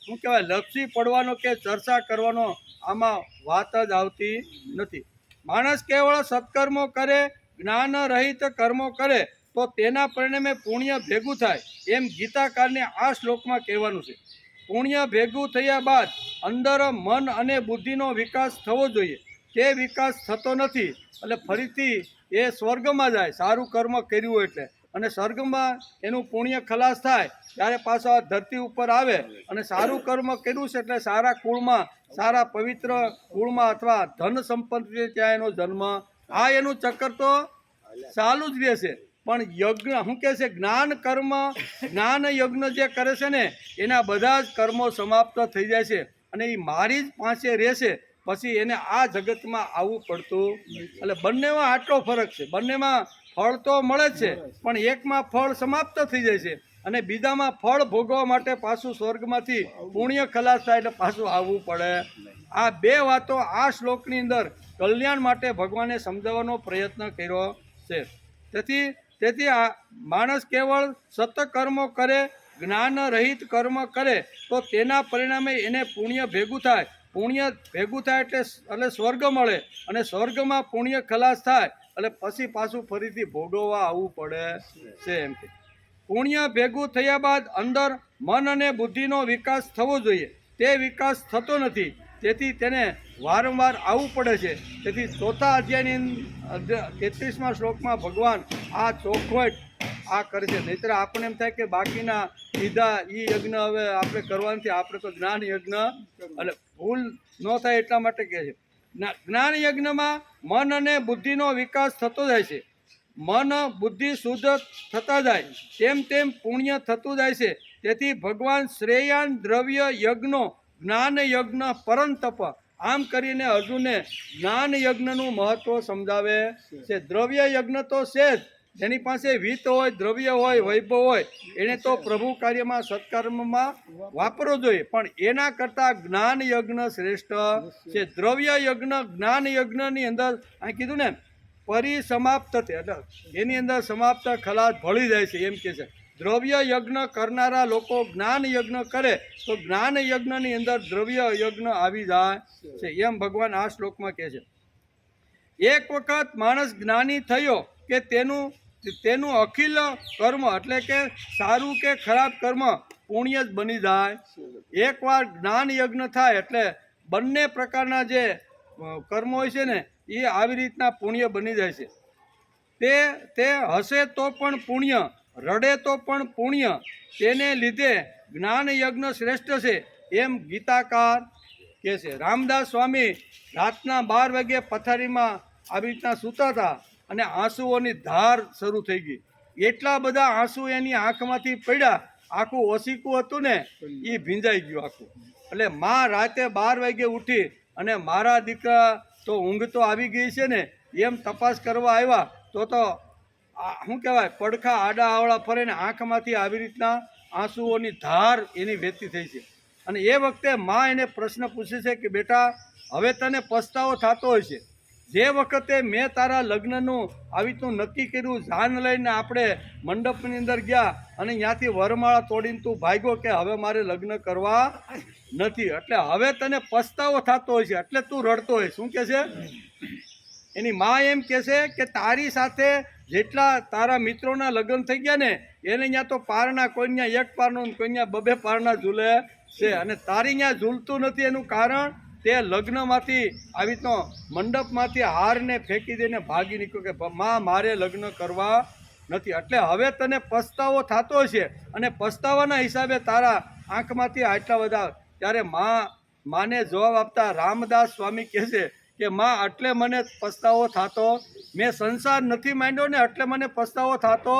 શું કહેવાય, લપસી પડવાનો કે ચર્ચા કરવાનો આમાં વાત જ આવતી નથી. માણસ કેવળ સત્કર્મો કરે, જ્ઞાન રહિત કર્મો કરે તો તેના પરિણામે પુણ્ય ભેગું થાય એમ ગીતાકારને આ શ્લોકમાં કહેવાનું છે. પુણ્ય ભેગું થયા બાદ અંદર મન અને બુદ્ધિનો વિકાસ થવો જોઈએ. તે વિકાસ થતો નથી એટલે ફરીથી એ સ્વર્ગમાં જાય, સારું કર્મ કર્યું હોય એટલે. અને સ્વર્ગમાં એનું પુણ્ય ખલાસ થાય ત્યારે પાછા ધરતી ઉપર આવે અને સારું કર્મ કર્યું છે એટલે સારા કુળમાં, સારા પવિત્ર કુળમાં અથવા ધન સંપત્તિ ત્યાં એનો જન્મ. આ એનું ચક્કર તો ચાલુ જ રહેશે. પણ યજ્ઞ શું કહે છે, જ્ઞાન યજ્ઞ જે કરે છે ને એના બધા જ કર્મો સમાપ્ત થઈ જાય છે અને એ મારી જ પાસે રહેશે. પછી એને આ જગતમાં આવવું પડતું. એટલે બંનેમાં આટલો ફરક છે. બંનેમાં ફળ તો મળે જ છે પણ એકમાં ફળ સમાપ્ત થઈ જાય છે અને બીજામાં ફળ ભોગવવા માટે પાછું સ્વર્ગમાંથી પુણ્ય ખલાસ થાય એટલે પાછું આવવું પડે. આ બે વાતો આ શ્લોકની અંદર કલ્યાણ માટે ભગવાને સમજાવવાનો પ્રયત્ન કર્યો છે. તેથી આ માણસ કેવળ સત્કર્મો કરે, જ્ઞાન રહિત કર્મ કરે તો તેના પરિણામે એને પુણ્ય ભેગું થાય. પુણ્ય ભેગું થાય એટલે સ્વર્ગ મળે અને સ્વર્ગમાં પુણ્ય ખલાસ થાય એટલે પછી પાછું ફરીથી ભોગવવા આવવું પડે છે. એમ કે પુણ્ય ભેગું થયા બાદ અંદર મન અને બુદ્ધિનો વિકાસ થવો જોઈએ. તે વિકાસ થતો નથી, તેથી તેને વારંવાર આવવું પડે છે. તેથી ચોથા અધ્યાયની 33મા શ્લોકમાં ભગવાન આ ચોખવટ આ કરે છે. નહીંતર આપણને એમ થાય કે બાકીના સીધા એ યજ્ઞ હવે આપણે કરવા નથી, આપણે તો જ્ઞાન યજ્ઞ, એટલે ભૂલ ન થાય એટલા માટે કહે છે. જ્ઞાન યજ્ઞમાં મન અને બુદ્ધિનો વિકાસ થતો જાય છે. મન બુદ્ધિ શુદ્ધ થતા જાય તેમ પુણ્ય થતું જાય છે. તેથી ભગવાન શ્રેયાન દ્રવ્ય યજ્ઞો જ્ઞાન યજ્ઞ પરંતપ આમ કરીને અર્જુનને જ્ઞાન યજ્ઞનું મહત્વ સમજાવે છે. દ્રવ્ય યજ્ઞ તો છે જ, જેની પાસે વિત્ત હોય, દ્રવ્ય હોય, વૈભવ હોય એને તો પ્રભુ કાર્યમાં સત્કર્મમાં વાપરવો જોઈએ. પણ એના કરતાં જ્ઞાન યજ્ઞ શ્રેષ્ઠ છે. દ્રવ્ય યજ્ઞ જ્ઞાન યજ્ઞની અંદર આ કીધું ને પરિસમાપ્ત એટલે એની અંદર સમાપ્ત ખલાસ ભળી જાય છે. એમ કે છે દ્રવ્ય યજ્ઞ કરનારા લોકો જ્ઞાન યજ્ઞ કરે તો જ્ઞાન યજ્ઞની અંદર દ્રવ્ય યજ્ઞ આવી જાય છે. એમ ભગવાન આ શ્લોકમાં કહે છે. એક વખત માણસ જ્ઞાની થયો કે તેનું અખિલ કર્મ એટલે કે સારું કે ખરાબ કર્મ પુણ્ય જ બની જાય. એકવાર જ્ઞાન યજ્ઞ થાય એટલે બંને પ્રકારના જે કર્મ હોય છે ને એ આવી રીતના પુણ્ય બની જાય છે. તે હસે તો પણ પુણ્ય, રડે તો પણ પુણ્ય. તેને લીધે જ્ઞાન યજ્ઞ શ્રેષ્ઠ છે એમ ગીતાકાર કહે છે. રામદાસ સ્વામી રાતના 12 વાગે પથારીમાં આવી રીતના સૂતા હતા અને આંસુઓની ધાર શરૂ થઈ ગઈ. એટલા બધા આંસુ એની આંખમાંથી પડ્યા, આખું ઓસીકું હતું ને એ ભીંજાઈ ગયું આખું. એટલે માં રાતે 12 વાગે ઉઠી અને મારા દીકરા તો ઊંઘ તો આવી ગઈ છે ને એમ તપાસ કરવા આવ્યા તો શું કહેવાય, પડખા આડા આવડા ફરે ને આંખમાંથી આવી રીતના આંસુઓની ધાર એની વહેતી થઈ છે. અને એ વખતે માં એને પ્રશ્ન પૂછે છે કે બેટા હવે તને પસ્તાવો થતો હોય છે, જે વખતે મેં તારા લગ્નનું આવી રીતનું નક્કી કર્યું, જાન લઈને આપણે મંડપની અંદર ગયા અને ત્યાંથી વરમાળા તોડીને તું ભાગ્યો કે હવે મારે લગ્ન કરવા નથી, એટલે હવે તને પસ્તાવો થતો હોય છે, એટલે તું રડતો હોય. શું કહે છે? એની માં એમ કહે છે કે તારી સાથે જેટલા તારા મિત્રોના લગ્ન થઈ ગયા ને એને ત્યાં તો પારણા, કોઈ ત્યાં એક પારણું, કોઈ ત્યાં બબે પારણા ઝૂલે છે, અને તારી ત્યાં ઝૂલતું નથી. એનું કારણ તે લગ્નમાંથી આવી રીતનો મંડપમાંથી હારને ફેંકી દઈને ભાગી નીકળ્યો કે માં મારે લગ્ન કરવા નથી, એટલે હવે તને પસ્તાવો થતો છે. અને પસ્તાવાના હિસાબે તારા આંખમાંથી આટલા બધા. ત્યારે માને જવાબ આપતા રામદાસ સ્વામી કહે છે કે માં એટલે મને પસ્તાવો થતો, મેં સંસાર નથી માંડ્યો ને એટલે મને પસ્તાવો થતો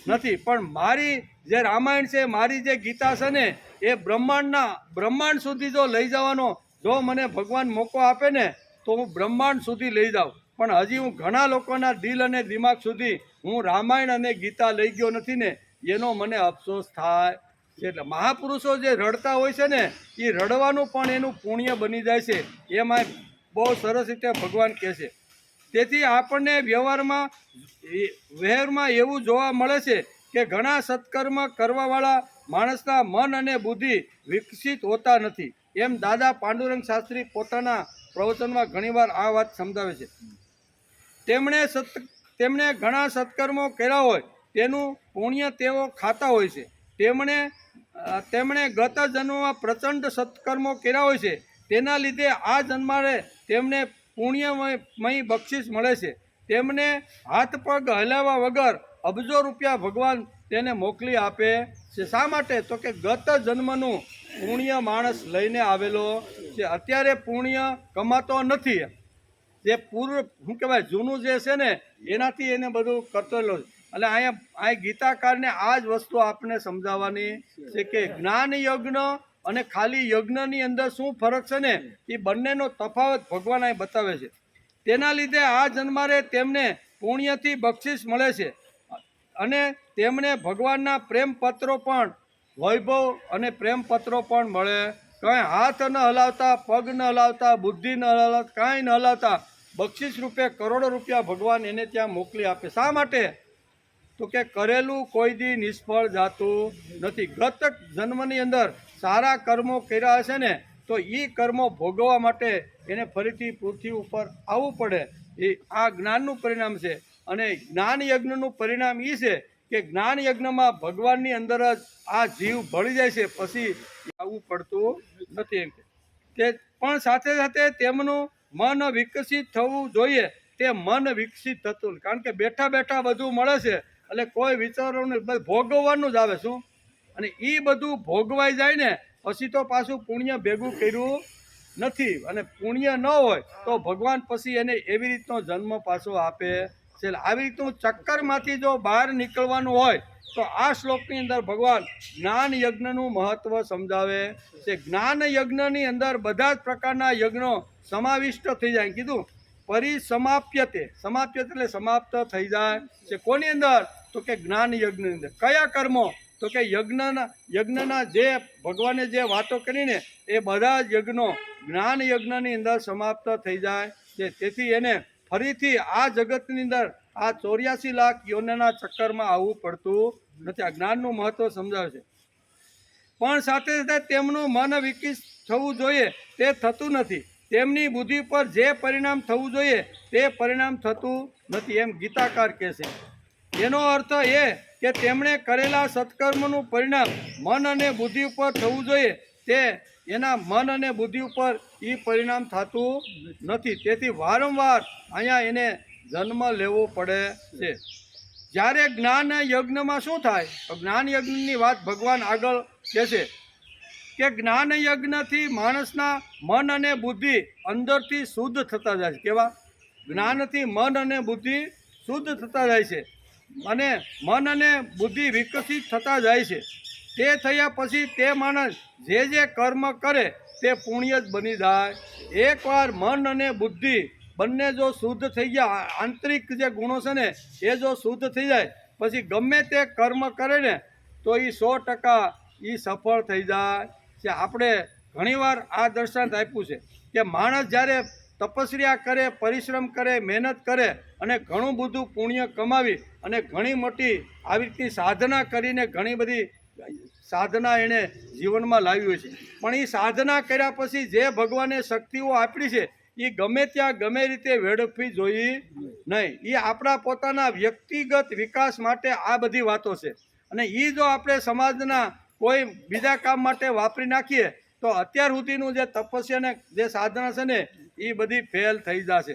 નથી, પણ મારી જે રામાયણ છે, મારી જે ગીતા છે ને, એ બ્રહ્માંડ સુધી જો લઈ જવાનો જો મને ભગવાન મોકો આપે ને તો હું બ્રહ્માંડ સુધી લઈ જાઉં, પણ હજી હું ઘણા લોકોના દિલ અને દિમાગ સુધી હું રામાયણ અને ગીતા લઈ ગયો નથી ને, એનો મને અફસોસ થાય છે. એટલે મહાપુરુષો જે રડતા હોય છે ને એ રડવાનું પણ એનું પુણ્ય બની જાય છે, એમાં બહુ સરસ રીતે ભગવાન કહે છે. તેથી આપણને વ્યવહારમાં એવું જોવા મળે છે કે ઘણા સત્કર્મ કરવાવાળા માણસના મન અને બુદ્ધિ વિકસિત હોતા નથી. એમ દાદા પાંડુરંગ શાસ્ત્રી પોતાના પ્રવચનમાં ઘણીવાર આ વાત સમજાવે છે. તેમણે ઘણા સત્કર્મો કર્યા હોય તેનું પુણ્ય તેઓ ખાતા હોય છે. તેમણે ગત જન્મમાં પ્રચંડ સત્કર્મો કર્યા હોય છે, તેના લીધે આ જન્મારે તેમને પુણ્યમય બક્ષિસ મળે છે. તેમને હાથ પગ હલાવ્યા વગર અબજો રૂપિયા ભગવાન તેને મોકલી આપે છે. શા માટે? તો કે ગત જન્મનું પુણ્ય માણસ લઈને આવેલો છે, અત્યારે પુણ્ય કમાતો નથી. જે શું કહેવાય જૂનું જે છે ને એનાથી એને બધું કરતેલો છે. એટલે અહીંયા ગીતાકારને આ જ વસ્તુ આપણે સમજાવવાની છે કે જ્ઞાન યજ્ઞ અને ખાલી યજ્ઞની અંદર શું ફરક છે ને એ બંનેનો તફાવત ભગવાન અહીં બતાવે છે. તેના લીધે આ જન્મારે તેમને પુણ્યથી બક્ષિસ મળે છે, અને તેમને ભગવાનના પ્રેમપત્રો પણ વૈભવ અને પ્રેમપત્રો પણ મળે. કંઈ હાથ ન હલાવતા, પગ ન હલાવતા, બુદ્ધિ ન હલાવતા, કાંઈ ન હલાવતા બક્ષિસ રૂપે કરોડો રૂપિયા ભગવાન એને ત્યાં મોકલી આપે. શા માટે? તો કે કરેલું કોઈ દી નિષ્ફળ જાતું નથી. ગત જન્મની અંદર સારા કર્મો કર્યા હશે ને તો એ કર્મો ભોગવવા માટે એને ફરીથી પૃથ્વી ઉપર આવવું પડે. એ આ જ્ઞાનનું પરિણામ છે. અને જ્ઞાન યજ્ઞનું પરિણામ એ છે કે જ્ઞાન યજ્ઞમાં ભગવાનની અંદર જ આ જીવ ભળી જાય છે, પછી આવવું પડતું નથી. એમ કે પણ સાથે સાથે તેમનું મન વિકસિત થવું જોઈએ. તે મન વિકસિત થતું, કારણ કે બેઠા બેઠા બધું મળે છે એટલે કોઈ વિચારોને ભોગવવાનું જ આવે. શું? અને એ બધું ભોગવાઈ જાય ને પછી તો પાછું પુણ્ય ભેગું કર્યું નથી, અને પુણ્ય ન હોય તો ભગવાન પછી એને એવી રીતનો જન્મ પાછો આપે છે. આવી રીતનું ચક્કરમાંથી જો બહાર નીકળવાનું હોય તો આ શ્લોકની અંદર ભગવાન જ્ઞાન યજ્ઞનું મહત્વ સમજાવે છે. જ્ઞાન યજ્ઞની અંદર બધા જ પ્રકારના યજ્ઞો સમાવિષ્ટ થઈ જાય. કીધું પરિસમાપ્યતે, સમાપ્યતે એટલે સમાપ્ત થઈ જાય છે. કોની અંદર? તો કે જ્ઞાન યજ્ઞની અંદર. કયા કર્મો? તો કે યજ્ઞના જે ભગવાને જે વાતો કરીને એ બધા જ યજ્ઞો જ્ઞાન યજ્ઞની અંદર સમાપ્ત થઈ જાય છે. તેથી એને ફરીથી આ જગતની અંદર આ 84 લાખ યોનના ચક્કરમાં આવવું પડતું નથી. આ જ્ઞાનનું મહત્વ સમજાવે છે. પણ સાથે સાથે તેમનું મન વિકસિત થવું જોઈએ તે થતું નથી. તેમની બુદ્ધિ પર જે પરિણામ થવું જોઈએ તે પરિણામ થતું નથી, એમ ગીતાકાર કહે છે. એનો અર્થ એ કે તેમણે કરેલા સત્કર્મનું પરિણામ મન અને બુદ્ધિ ઉપર થવું જોઈએ, તે એના મન અને બુદ્ધિ ઉપર એ પરિણામ થતું નથી. તેથી વારંવાર અહીંયા એને જન્મ લેવો પડે છે. જ્યારે જ્ઞાન યજ્ઞમાં શું થાય? તો જ્ઞાન યજ્ઞની વાત ભગવાન આગળ કહે છે કે જ્ઞાન યજ્ઞથી માણસના મન અને બુદ્ધિ અંદરથી શુદ્ધ થતા જાય છે. કેવા? જ્ઞાનથી મન અને બુદ્ધિ શુદ્ધ થતા જાય છે, અને મન અને બુદ્ધિ વિકસિત થતા જાય છે. તે થયા પછી તે માણસ જે કર્મ કરે તે પુણ્ય જ બની જાય. એકવાર મન અને બુદ્ધિ બંને જો શુદ્ધ થઈ ગયા, આંતરિક જે ગુણો છે ને એ જો શુદ્ધ થઈ જાય પછી ગમે તે કર્મ કરે ને તો એ 100% એ સફળ થઈ જાય છે. આપણે ઘણીવાર આ દર્શાંત આપ્યું છે કે માણસ જ્યારે તપસ્યા કરે, પરિશ્રમ કરે, મહેનત કરે અને ઘણું બધું પુણ્ય કમાવી અને ઘણી મોટી આવી રીતની સાધના કરીને ઘણી બધી સાધના એણે જીવનમાં લાવી હોય છે. પણ એ સાધના કર્યા પછી જે ભગવાને શક્તિઓ આપી છે એ ગમે ત્યાં ગમે રીતે વેડફવી જોઈએ નહીં. એ આપણા પોતાના વ્યક્તિગત વિકાસ માટે આ બધી વાતો છે. અને એ જો આપણે સમાજના કોઈ બીજા કામ માટે વાપરી નાખીએ તો અત્યાર સુધીનું જે તપસ્યા ને જે સાધના છે ને એ બધી ફેલ થઈ જશે.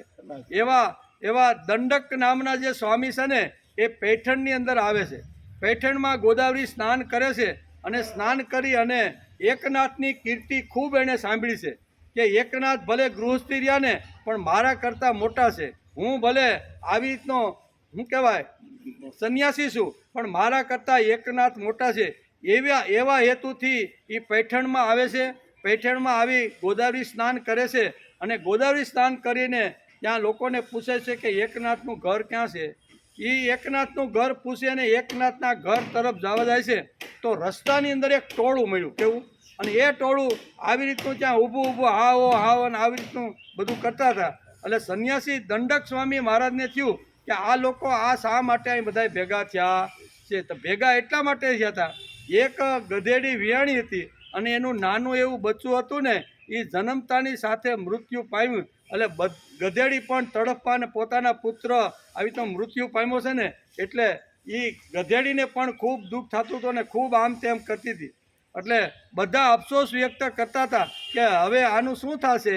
એવા દંડક નામના જે સ્વામી છે ને એ પૈઠણની અંદર આવે છે. પૈઠણમાં ગોદાવરી સ્નાન કરે છે અને સ્નાન કરી અને એકનાથની કીર્તિ ખૂબ એણે સાંભળી છે કે એકનાથ ભલે ગૃહસ્થી રહ્યા ને પણ મારા કરતાં મોટા છે. હું ભલે આવી રીતનો શું કહેવાય સંન્યાસી છું પણ મારા કરતાં એકનાથ મોટા છે. એવા હેતુથી એ પૈઠણમાં આવે છે. પૈઠણમાં આવી ગોદાવરી સ્નાન કરે છે અને ગોદાવરી સ્નાન કરીને ત્યાં લોકોને પૂછે છે કે એકનાથનું ઘર ક્યાં છે. એ એકનાથનું ઘર પૂછે અને એકનાથના ઘર તરફ જવા જાય છે તો રસ્તાની અંદર એક ટોળું મળ્યું. કેવું? અને એ ટોળું આવી રીતનું ત્યાં ઊભું હાવો હાવ અને આવી રીતનું બધું કરતા હતા. એટલે સંન્યાસી દંડક સ્વામી મહારાજને થયું કે આ લોકો આ શા માટે અહીં બધા ભેગા થયા છે. તો ભેગા એટલા માટે થયા હતા, એક ગધેડી વિયાણી હતી અને એનું નાનું એવું બચ્ચું હતું ને એ જન્મતાની સાથે મૃત્યુ પામ્યું. એટલે ગધેડી પણ તડપવા અને પોતાના પુત્ર આવી તો મૃત્યુ પામ્યો છે ને એટલે એ ગધેડીને પણ ખૂબ દુઃખ થતું હતું અને ખૂબ આમ તેમ કરતી હતી. એટલે બધા અફસોસ વ્યક્ત કરતા હતા કે હવે આનું શું થશે.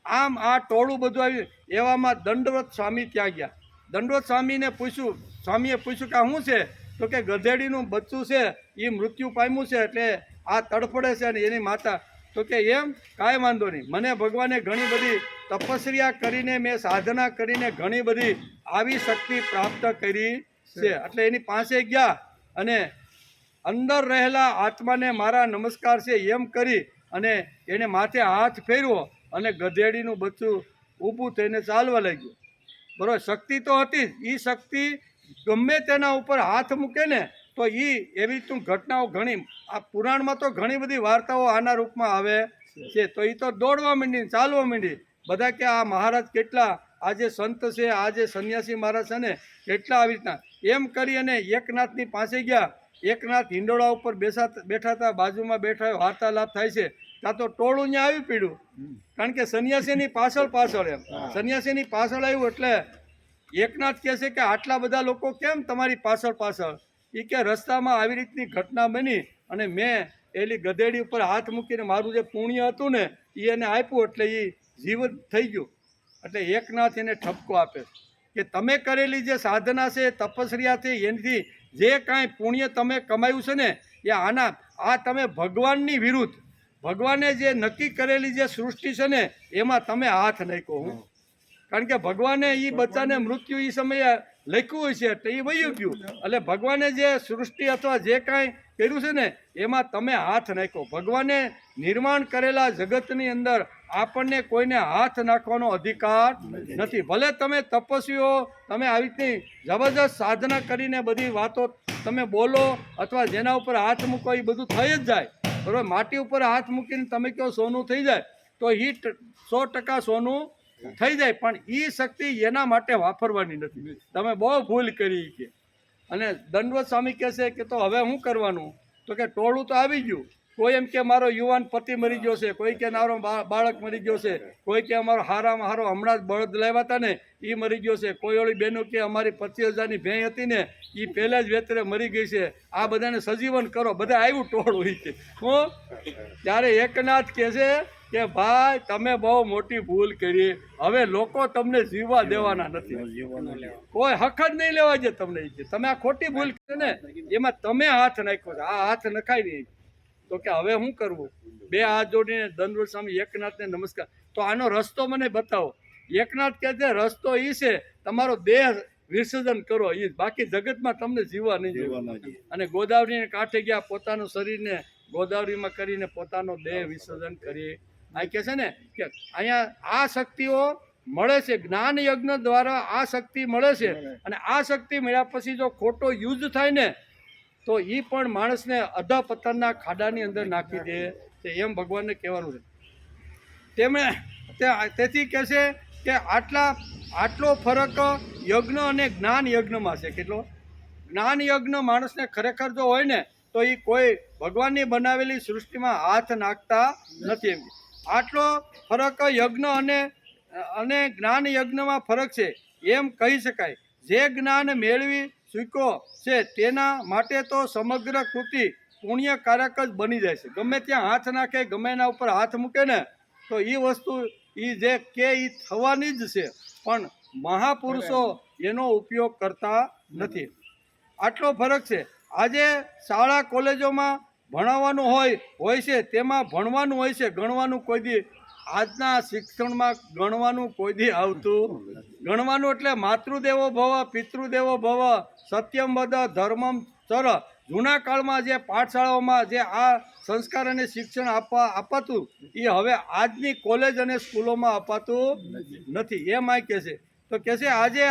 આમ આ ટોળું બધું આવ્યું. એવામાં દંડવત સ્વામી ત્યાં ગયા. દંડવત સ્વામીને પૂછ્યું, સ્વામીએ પૂછ્યું કે આ શું છે? તો કે ગધેડીનું બચ્ચું છે એ મૃત્યુ પામ્યું છે એટલે આ તડફડે છે અને એની માતા. તો કે એમ, કાંઈ વાંધો નહીં, મને ભગવાને ઘણી બધી તપસ્યા કરીને મેં સાધના કરીને ઘણી બધી આવી શક્તિ પ્રાપ્ત કરી છે. એટલે એની પાસે ગયા અને અંદર રહેલા આત્માને મારા નમસ્કાર છે એમ કરી અને એને માથે હાથ ફેરવો અને ગધેડીનું બચ્ચું ઊભું થઈને ચાલવા લાગ્યું. બરાબર, શક્તિ તો હતી જ. એ શક્તિ ગમે તેના ઉપર હાથ મૂકે ને તો એ એવી રીતનું ઘટનાઓ ઘણી આ પુરાણમાં તો ઘણી બધી વાર્તાઓ આના રૂપમાં આવે છે. તો એ તો દોડવા માંડી, ચાલવા માંડી. બધા કે આ મહારાજ કેટલા, આ જે સંત છે, આ જે સંન્યાસી મહારાજ છે ને કેટલા આવી રીતના એમ કરી અને એકનાથની પાસે ગયા. એકનાથ હિંડોળા ઉપર બેઠા હતા, બાજુમાં બેઠા વાર્તાલાપ થાય છે. ત્યાં તો ટોળું ત્યાં આવી પીડ્યું કારણ કે સંન્યાસીની પાછળ એમ સંન્યાસીની પાછળ આવ્યું. એટલે એકનાથ કહે છે કે આટલા બધા લોકો કેમ તમારી પાછળ? એ કે રસ્તામાં આવી રીતની ઘટના બની અને મેં એલી ગધેડી ઉપર હાથ મૂકીને મારું જે પુણ્ય હતું ને એ એને આપ્યું એટલે એ જીવત થઈ ગયું. એટલે એકનાથ એને ઠપકો આપે કે તમે કરેલી જે સાધના છે, તપસ્યા છે, એનાથી જે કાંઈ પુણ્ય તમે કમાયું છે ને એ આ તમે ભગવાનની વિરુદ્ધ, ભગવાને જે નક્કી કરેલી જે સૃષ્ટિ છે ને એમાં તમે હાથ નાખ્યો. કારણ કે ભગવાને એ બચ્ચાને મૃત્યુ એ સમયે લખ્યું હોય છે એટલે એ વયું ગયું. એટલે ભગવાને જે સૃષ્ટિ અથવા જે કાંઈ કર્યું છે ને એમાં તમે હાથ નાખ્યો. ભગવાને નિર્માણ કરેલા જગતની અંદર આપણને કોઈને હાથ નાખવાનો અધિકાર નથી. ભલે તમે તપસ્વીઓ, તમે આવી રીતની જબરજસ્ત સાધના કરીને બધી વાતો તમે બોલો અથવા જેના ઉપર હાથ મૂકો એ બધું થઈ જ જાય. બરાબર, માટી ઉપર હાથ મૂકીને તમે કહો સોનું થઈ જાય તો એ 100% સોનું થઈ જાય. પણ એ શક્તિ એના માટે વાપરવાની નથી. તમે બહુ ભૂલ કરી કે. અને દંડવત સ્વામી કહે છે કે તો હવે શું કરવાનું? તો કે ટોળું તો આવી ગયું. કોઈ એમ કે મારો યુવાન પતિ મરી ગયો છે, કોઈ કે મારો બાળક મરી ગયો છે, કોઈ કે અમારો હારામાં હારો હમણાં જ બળદ લાવ્યા હતા ને એ મરી ગયો છે, કોઈ ઓળી બહેનો કે અમારી 25,000ની ભેં હતી ને એ પહેલાં જ વેતરે મરી ગઈ છે, આ બધાને સજીવન કરો. બધા આવ્યું ટોળું એ કે હું. ત્યારે એકનાથ કહે છે કે ભાઈ તમે બહુ મોટી ભૂલ કરી. હવે લોકો તમને જીવવા દેવાના નથી, કોઈ હક જ નહીં લેવા દે તમને. તમે આ ખોટી ભૂલ કરી ને એમાં તમે હાથ નાખ્યો છે, આ હાથ નખાય નહીં. તો કે હવે શું કરવું? બે હાથ જોડીને દંડવત સ્વામી એકનાથને નમસ્કાર. તો આનો રસ્તો મને બતાવો. એકનાથ કહે છે રસ્તો એ છે તમારો દેહ વિસર્જન કરો, એ બાકી જગતમાં તમને જીવવા નહીં દેવાના. અને ગોદાવરીને કાંઠે ગયા, પોતાનું શરીરને ગોદાવરીમાં કરીને પોતાનો દેહ વિસર્જન કરી. આ કહે છે ને કે અહીંયા આ શક્તિઓ મળે છે, જ્ઞાન યજ્ઞ દ્વારા આ શક્તિ મળે છે. અને આ શક્તિ મળ્યા પછી જો ખોટો યુઝ થાય ને તો એ પણ માણસને અધા પતનના ખાડાની અંદર નાખી દે છે, એમ ભગવાનને કહેવાનું છે. તેમણે તેથી કહે છે કે આટલો ફરક યજ્ઞ અને જ્ઞાન યજ્ઞમાં છે. કેટલો? જ્ઞાન યજ્ઞ માણસને ખરેખર જો હોય ને તો એ કોઈ ભગવાનની બનાવેલી સૃષ્ટિમાં હાથ નાખતા નથી. એમ આટલો ફરક યજ્ઞ અને જ્ઞાન યજ્ઞમાં ફરક છે એમ કહી શકાય. જે જ્ઞાન મેળવી શીખો છે તેના માટે તો સમગ્ર કૃતિ પુણ્યકારક જ બની જાય છે. ગમે ત્યાં હાથ નાખે, ગમે એના ઉપર હાથ મૂકે ને તો એ વસ્તુ જે કે એ થવાની જ છે, પણ મહાપુરુષો એનો ઉપયોગ કરતા નથી. આટલો ફરક છે. આજે શાળા કોલેજોમાં ભણાવવાનું હોય છે, તેમાં ભણવાનું હોય છે, ગણવાનું કોઈ દી આજના શિક્ષણમાં ગણવાનું કોઈ દી આવતું. ગણવાનું એટલે માતૃદેવો ભવ, પિતૃદેવો ભવ, સત્યમ વદ, ધર્મમ ચર. જૂના કાળમાં જે પાઠશાળાઓમાં જે આ સંસ્કાર અને શિક્ષણ અપાતું એ હવે આજની કોલેજ અને સ્કૂલોમાં અપાતું નથી. એમ આ કહે છે. તો કહે છે આજે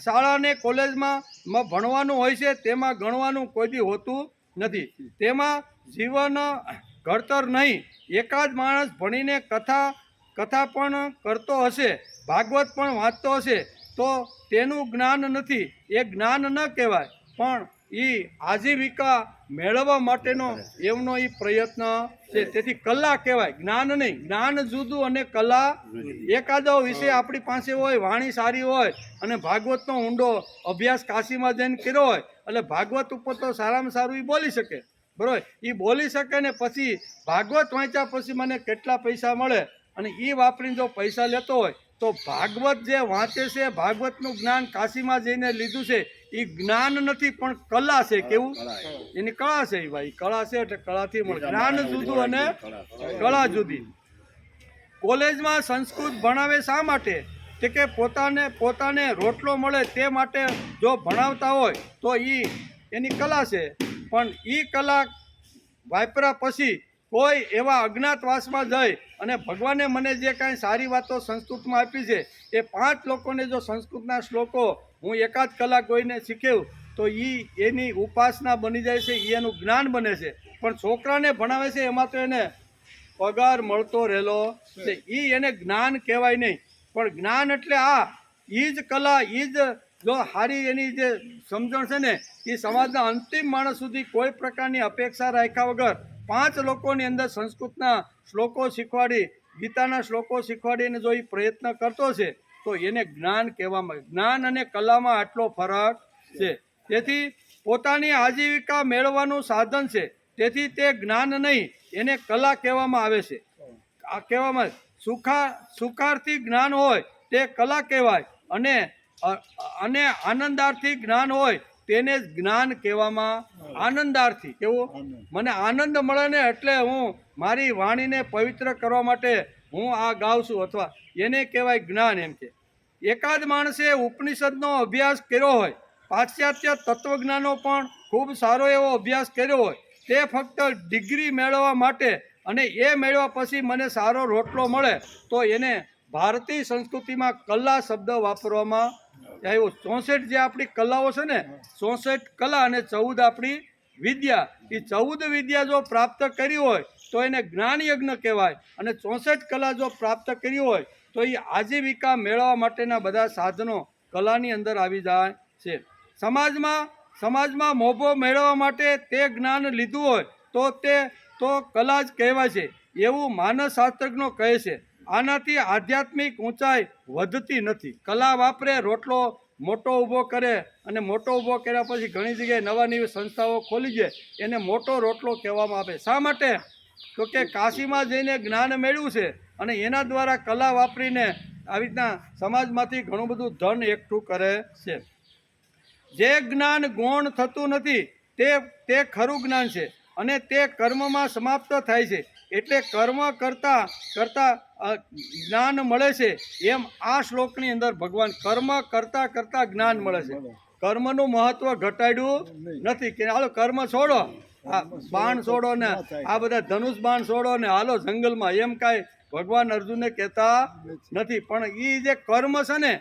શાળા અને કોલેજમાં ભણવાનું હોય છે, તેમાં ગણવાનું કોઈ દી હોતું નથી. તેમાં જીવન ઘડતર નહીં. એકાદ માણસ ભણીને કથા પણ કરતો હશે, ભાગવત પણ વાંચતો હશે તો તેનું જ્ઞાન નથી. એ જ્ઞાન ન કહેવાય, પણ એ આજીવિકા મેળવવા માટેનો એમનો એ પ્રયત્ન છે. તેથી કલા કહેવાય, જ્ઞાન નહીં. જ્ઞાન જુદું અને કલા. એકાદો વિષય આપણી પાસે હોય, વાણી સારી હોય અને ભાગવતનો ઊંડો અભ્યાસ કાશીમાં જઈને કર્યો હોય એટલે ભાગવત ઉપર તો સારામાં સારું એ બોલી શકે. બરાબર? એ બોલી શકે ને પછી ભાગવત વાંચ્યા પછી મને કેટલા પૈસા મળે અને એ વાપરીને જો પૈસા લેતો હોય તો ભાગવત જે વાંચે છે, ભાગવતનું જ્ઞાન કાશીમાં જઈને લીધું છે એ જ્ઞાન નથી પણ કલા છે. કેવું? એની કળા છે. એ ભાઈ કળા છે એટલે કળાથી મળે. જ્ઞાન જુદું અને કળા જુદી. કોલેજમાં સંસ્કૃત ભણાવે શા માટે? કે પોતાને રોટલો મળે તે માટે જો ભણાવતા હોય તો એની કલા છે. પણ એ કલા વાપરા પછી કોઈ એવા અજ્ઞાતવાસમાં જઈ અને ભગવાને મને જે કાંઈ સારી વાતો સંસ્કૃતમાં આપી છે એ 5 લોકોને જો સંસ્કૃતના શ્લોકો હું એકાદ કલાક કોઈને શીખ્યું તો એની ઉપાસના બની જાય છે, એનું જ્ઞાન બને છે. પણ છોકરાને ભણાવે છે એમાં તો એને પગાર મળતો રહેલો છે, એને જ્ઞાન કહેવાય નહીં. પણ જ્ઞાન એટલે એ જ કલા, એ જ જો સારી એની જે સમજણ છે ને એ સમાજના અંતિમ માણસ સુધી કોઈ પ્રકારની અપેક્ષા રાખ્યા વગર 5 લોકોની અંદર સંસ્કૃતના શ્લોકો શીખવાડી, ગીતાના શ્લોકો શીખવાડીને જો એ પ્રયત્ન કરતો છે તો એને જ્ઞાન કહેવામાં. જ્ઞાન અને કલામાં આટલો ફરક છે. તેથી પોતાની આજીવિકા મેળવવાનું સાધન છે, તેથી તે જ્ઞાન નહીં, એને કલા કહેવામાં આવે છે. આ કહેવામાં સુખાર્થી જ્ઞાન હોય તે કલા કહેવાય અને આનંદાર્થી જ્ઞાન હોય તેને જ જ્ઞાન કહેવામાં. આનંદાર્થી કેવું? મને આનંદ મળે ને એટલે હું મારી વાણીને પવિત્ર કરવા માટે હું આ ગાઉં છું અથવા એને કહેવાય જ્ઞાન. એમ કે એકાદ માણસે ઉપનિષદનો અભ્યાસ કર્યો હોય, પાશ્ચાત્ય તત્વજ્ઞાનો પણ ખૂબ સારો એવો અભ્યાસ કર્યો હોય, તે ફક્ત ડિગ્રી મેળવવા માટે અને એ મેળવ્યા પછી મને સારો રોટલો મળે તો એને ભારતીય સંસ્કૃતિમાં કલા શબ્દ વાપરવામાં આવ્યો. 64 જે આપણી કલાઓ છે ને, 64 કલા અને 14 આપણી વિદ્યા. એ 14 વિદ્યા જો પ્રાપ્ત કરી હોય તો એને જ્ઞાન યજ્ઞ કહેવાય અને 64 કલા જો પ્રાપ્ત કરી હોય તો એ આજીવિકા મેળવવા માટેના બધા સાધનો કલાની અંદર આવી જાય છે. સમાજમાં મોભો મેળવવા માટે તે જ્ઞાન લીધું હોય તો કલા જ કહેવાય છે એવું માનસશાસ્ત્રજ્ઞો કહે છે. આનાથી આધ્યાત્મિક ઊંચાઈ વધતી નથી. કલા વાપરે, રોટલો મોટો ઊભો કરે અને મોટો ઊભો કર્યા પછી ઘણી જગ્યાએ નવી સંસ્થાઓ ખોલી છે, એને મોટો રોટલો કહેવામાં આવે. શા માટે? તો કે કાશીમાં જઈને જ્ઞાન મેળવ્યું છે અને એના દ્વારા કલા વાપરીને આવી રીતના સમાજમાંથી ઘણું બધું ધન એકઠું કરે છે. જે જ્ઞાન ગૌણ થતું નથી તે ખરું જ્ઞાન છે અને તે કર્મમાં સમાપ્ત થાય છે. એટલે કર્મ કરતા જ્ઞાન મળે છે. એમ આ શ્લોકની અંદર ભગવાન કર્મ કરતા જ્ઞાન મળે છે. કર્મનું મહત્વ ઘટાડ્યું નથી કે હાલો કર્મ છોડો, આ બાણ છોડો ને આ બધા ધનુષ બાણ છોડો ને હાલો જંગલમાં, એમ કાંઈ ભગવાન અર્જુનને કહેતા નથી. પણ એ જે કર્મ છે ને,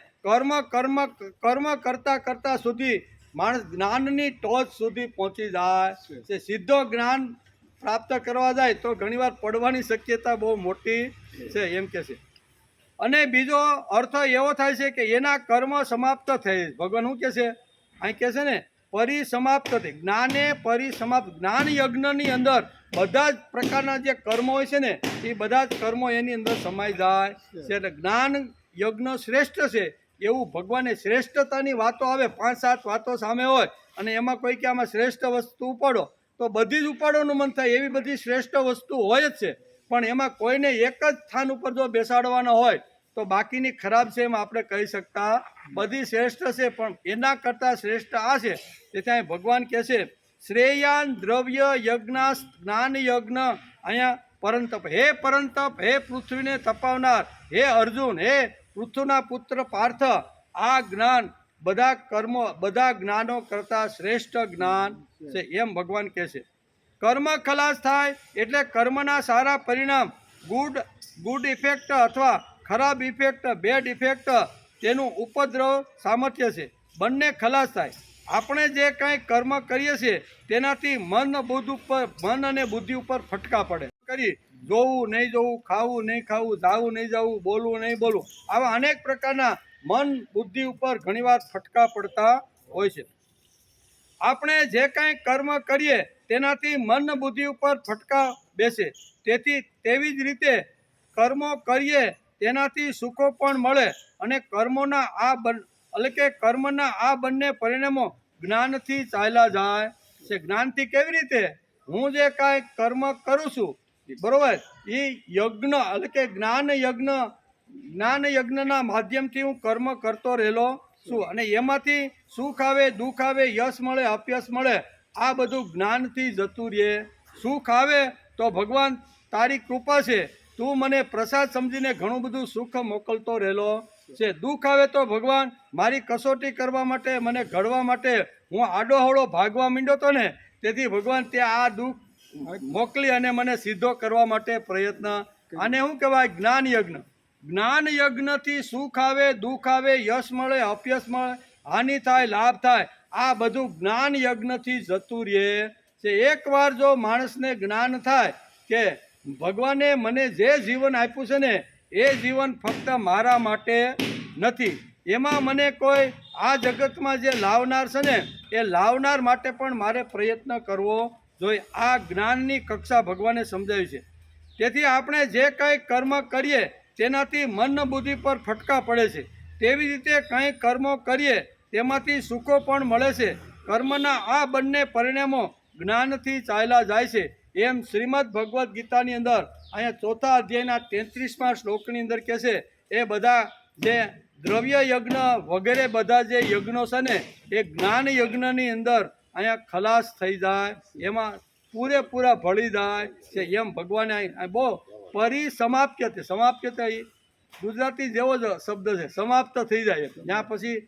કર્મ કરતા સુધી માણસ જ્ઞાનની ટોચ સુધી પહોંચી જાય છે. સીધો જ્ઞાન પ્રાપ્ત કરવા જાય તો ઘણીવાર પડવાની શક્યતા બહુ મોટી છે. એમ કે છે અને બીજો અર્થ એવો થાય છે કે એના કર્મ સમાપ્ત થાય. ભગવાન શું કહે છે અહીં કહે છે ને પરિસમાપ્ત થઈ. જ્ઞાને પરિસમાપ્ત. જ્ઞાન યજ્ઞની અંદર બધા જ પ્રકારના જે કર્મો હોય છે ને એ બધા જ કર્મો એની અંદર સમાઈ જાય છે. એટલે જ્ઞાન યજ્ઞ શ્રેષ્ઠ છે એવું ભગવાને શ્રેષ્ઠતાની વાતો આવે 5-7 વાતો સામે હોય અને એમાં કોઈ કે આમાં શ્રેષ્ઠ વસ્તુ ઉપાડો તો બધી જ ઉપાડવાનું મન થાય. એવી બધી શ્રેષ્ઠ વસ્તુ હોય જ છે, પણ એમાં કોઈને એક જ સ્થાન ઉપર જો બેસાડવાના હોય તો બાકીની ખરાબ છે એમ આપણે કહી શકતા. બધી શ્રેષ્ઠ છે પણ એના કરતાં શ્રેષ્ઠ આ છે. તેથી અહીં ભગવાન કહે છે શ્રેયાન દ્રવ્ય યજ્ઞ જ્ઞાન યજ્ઞ. અહીંયા પરંતપ, હે પરંતપ, હે પૃથ્વીને તપાવનાર, હે અર્જુન, હે પૃથ્વીના પુત્ર પાર્થ, આ જ્ઞાન બધા કર્મો બધા જ્ઞાનો કરતાં શ્રેષ્ઠ જ્ઞાન છે એમ ભગવાન કહે છે. કર્મ ખલાસ થાય એટલે કર્મના સારા પરિણામ ગુડ ઇફેક્ટ અથવા ખરાબ ઇફેક્ટ બેડ ઇફેક્ટ તેનું ઉપદ્રવ સામર્થ્ય છે બંને ખલાસ થાય. આપણે જે કાંઈ કર્મ કરીએ છીએ તેનાથી મન અને બુદ્ધિ ઉપર ફટકા પડે. કરી જોવું નહીં જોવું, ખાવું નહીં ખાવું, જાવું નહીં જવું, બોલવું નહીં બોલવું, આવા અનેક પ્રકારના મન બુદ્ધિ ઉપર ઘણીવાર ફટકા પડતા હોય છે. આપણે જે કાંઈ કર્મ કરીએ તેનાથી મન બુદ્ધિ ઉપર ફટકા બેસે. તેવી જ રીતે કર્મો કરીએ તેનાથી સુખો પણ મળે અને કર્મના આ બંને પરિણામો જ્ઞાનથી ચાલ્યા જાય છે. જ્ઞાનથી કેવી રીતે? હું જે કાંઈ કર્મ કરું છું બરોબર એ યજ્ઞ એટલે કે જ્ઞાન યજ્ઞના માધ્યમથી હું કર્મ કરતો રહેલો છું અને એમાંથી સુખ આવે દુઃખ આવે, યશ મળે અપયશ મળે, આ બધું જ્ઞાનથી જતું રહે. સુખ આવે તો ભગવાન તારી કૃપા છે, તું મને પ્રસાદ સમજીને ઘણું બધું સુખ મોકલતો રહેલો છે. દુઃખ આવે તો ભગવાન મારી કસોટી કરવા માટે, મને ઘડવા માટે હું આડો હવળો ભાગવા માંડ્યો હતો ને, તેથી ભગવાન તે આ દુઃખ મોકલી અને મને સીધો કરવા માટે પ્રયત્ન. આને શું કહેવાય? જ્ઞાન યજ્ઞ. જ્ઞાન યજ્ઞથી સુખ આવે દુઃખ આવે, યશ મળે અપયશ મળે, હાનિ થાય લાભ થાય, આ બધું જ્ઞાન યજ્ઞથી જતું રહે છે. એકવાર જો માણસને જ્ઞાન થાય કે ભગવાને મને જે જીવન આપ્યું છે ને એ જીવન ફક્ત મારા માટે નથી, એમાં મને કોઈ આ જગતમાં જે લાવનાર છે ને એ લાવનાર માટે પણ મારે પ્રયત્ન કરવો જોઈએ. આ જ્ઞાનની કક્ષા ભગવાને સમજાવી છે. તેથી આપણે જે કંઈ કર્મ કરીએ તેનાથી મન બુદ્ધિ પર ફટકા પડે છે. તેવી રીતે કંઈ કર્મો કરીએ તેમાંથી સુખો પણ મળે છે. કર્મના આ બંને પરિણામો જ્ઞાનથી ચાલ્યા જાય છે એમ શ્રીમદ ભગવદ્ ગીતાની અંદર અહીંયા 4થા અધ્યાયના 33મા શ્લોકની અંદર કહે છે. એ બધા જે દ્રવ્ય યજ્ઞ વગેરે બધા જે યજ્ઞો છે ને એ જ્ઞાન યજ્ઞની અંદર અહીંયા ખલાસ થઈ જાય, એમાં પૂરેપૂરા ભળી જાય છે એમ ભગવાને બહુ પરિસમાપ્ય છે. સમાપ્ય એ ગુજરાતી જેવો જ શબ્દ છે, સમાપ્ત થઈ જાય ત્યાં પછી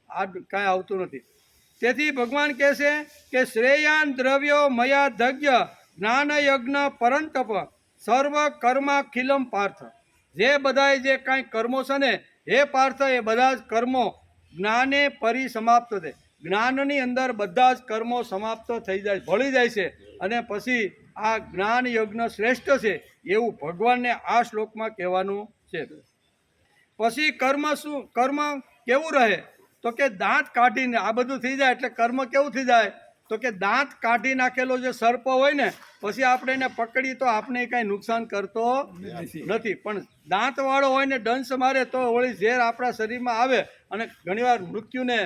આ કાંઈ આવતું નથી. તેથી ભગવાન કહે છે કે શ્રેયાન દ્રવ્યો મયા ધજ્ય જ્ઞાન યજ્ઞ પરંતપ સર્વ કર્માખિલમ પાર્થ. જે બધાએ જે કાંઈ કર્મો છે ને હે પાર્થ એ બધા જ કર્મો જ્ઞાને પરિસમાપ્ત થાય. જ્ઞાનની અંદર બધા જ કર્મો સમાપ્ત થઈ જાય, ભળી જાય છે અને પછી આ જ્ઞાન યજ્ઞ શ્રેષ્ઠ છે એવું ભગવાનને આ શ્લોકમાં કહેવાનું છે. પછી કર્મ કેવું રહે તો કે દાંત કાઢીને આ બધું થઈ જાય એટલે કર્મ કેવું થઈ જાય તો કે દાંત કાઢી નાખેલો જે સર્પ હોય ને પછી આપણે એને પકડીએ તો આપણે કાંઈ નુકસાન કરતો નથી, પણ દાંતવાળો હોય ને દંશ મારે તો વળી ઝેર આપણા શરીરમાં આવે અને ઘણીવાર મૃત્યુને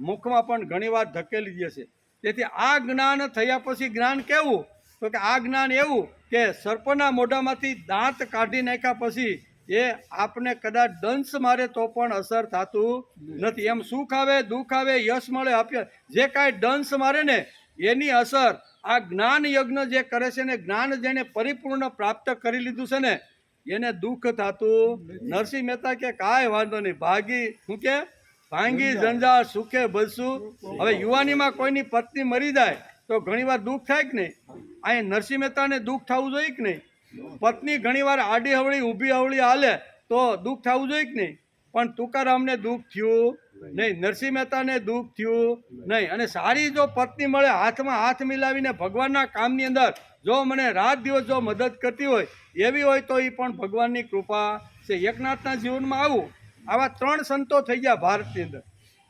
મુખમાં પણ ઘણીવાર ધકેલી દે છે. તેથી આ જ્ઞાન થયા પછી જ્ઞાન કેવું તો કે આ જ્ઞાન એવું કે સર્પના મોઢામાંથી દાંત કાઢી નાખ્યા પછી એ આપને કદાચ દંશ મારે તો પણ અસર થતું નથી. એમ સુખ આવે દુઃખ આવે, યશ મળે અપયશ, જે કાંઈ દંશ મારે ને એની અસર આ જ્ઞાન યજ્ઞ જે કરે છે ને, જ્ઞાન જેને પરિપૂર્ણ પ્રાપ્ત કરી લીધું છે ને એને દુઃખ થતું. નરસિંહ મહેતા કે કાંઈ વાંધો નહીં, ભાંગી જંજાળ સુખે બસું. હવે યુવાનીમાં કોઈની પત્ની મરી જાય તો ઘણીવાર દુઃખ થાય કે નહીં? અહીં નરસિંહ મહેતાને દુઃખ થવું જોઈએ કે નહીં? પત્ની ઘણીવાર આડી હવળી ઊભી હવળી હાલે તો દુઃખ થવું જોઈએ કે નહીં? પણ તુકારામને દુઃખ થયું નહીં, નરસિંહ મહેતાને દુઃખ થયું નહીં. અને સારી જો પત્ની મળે હાથમાં હાથ મિલાવીને ભગવાનના કામની અંદર જો મને રાત દિવસ જો મદદ કરતી હોય એવી હોય તો એ પણ ભગવાનની કૃપા છે. એકનાથના જીવનમાં આવા 3 સંતો થઈ ગયા ભારતની અંદર.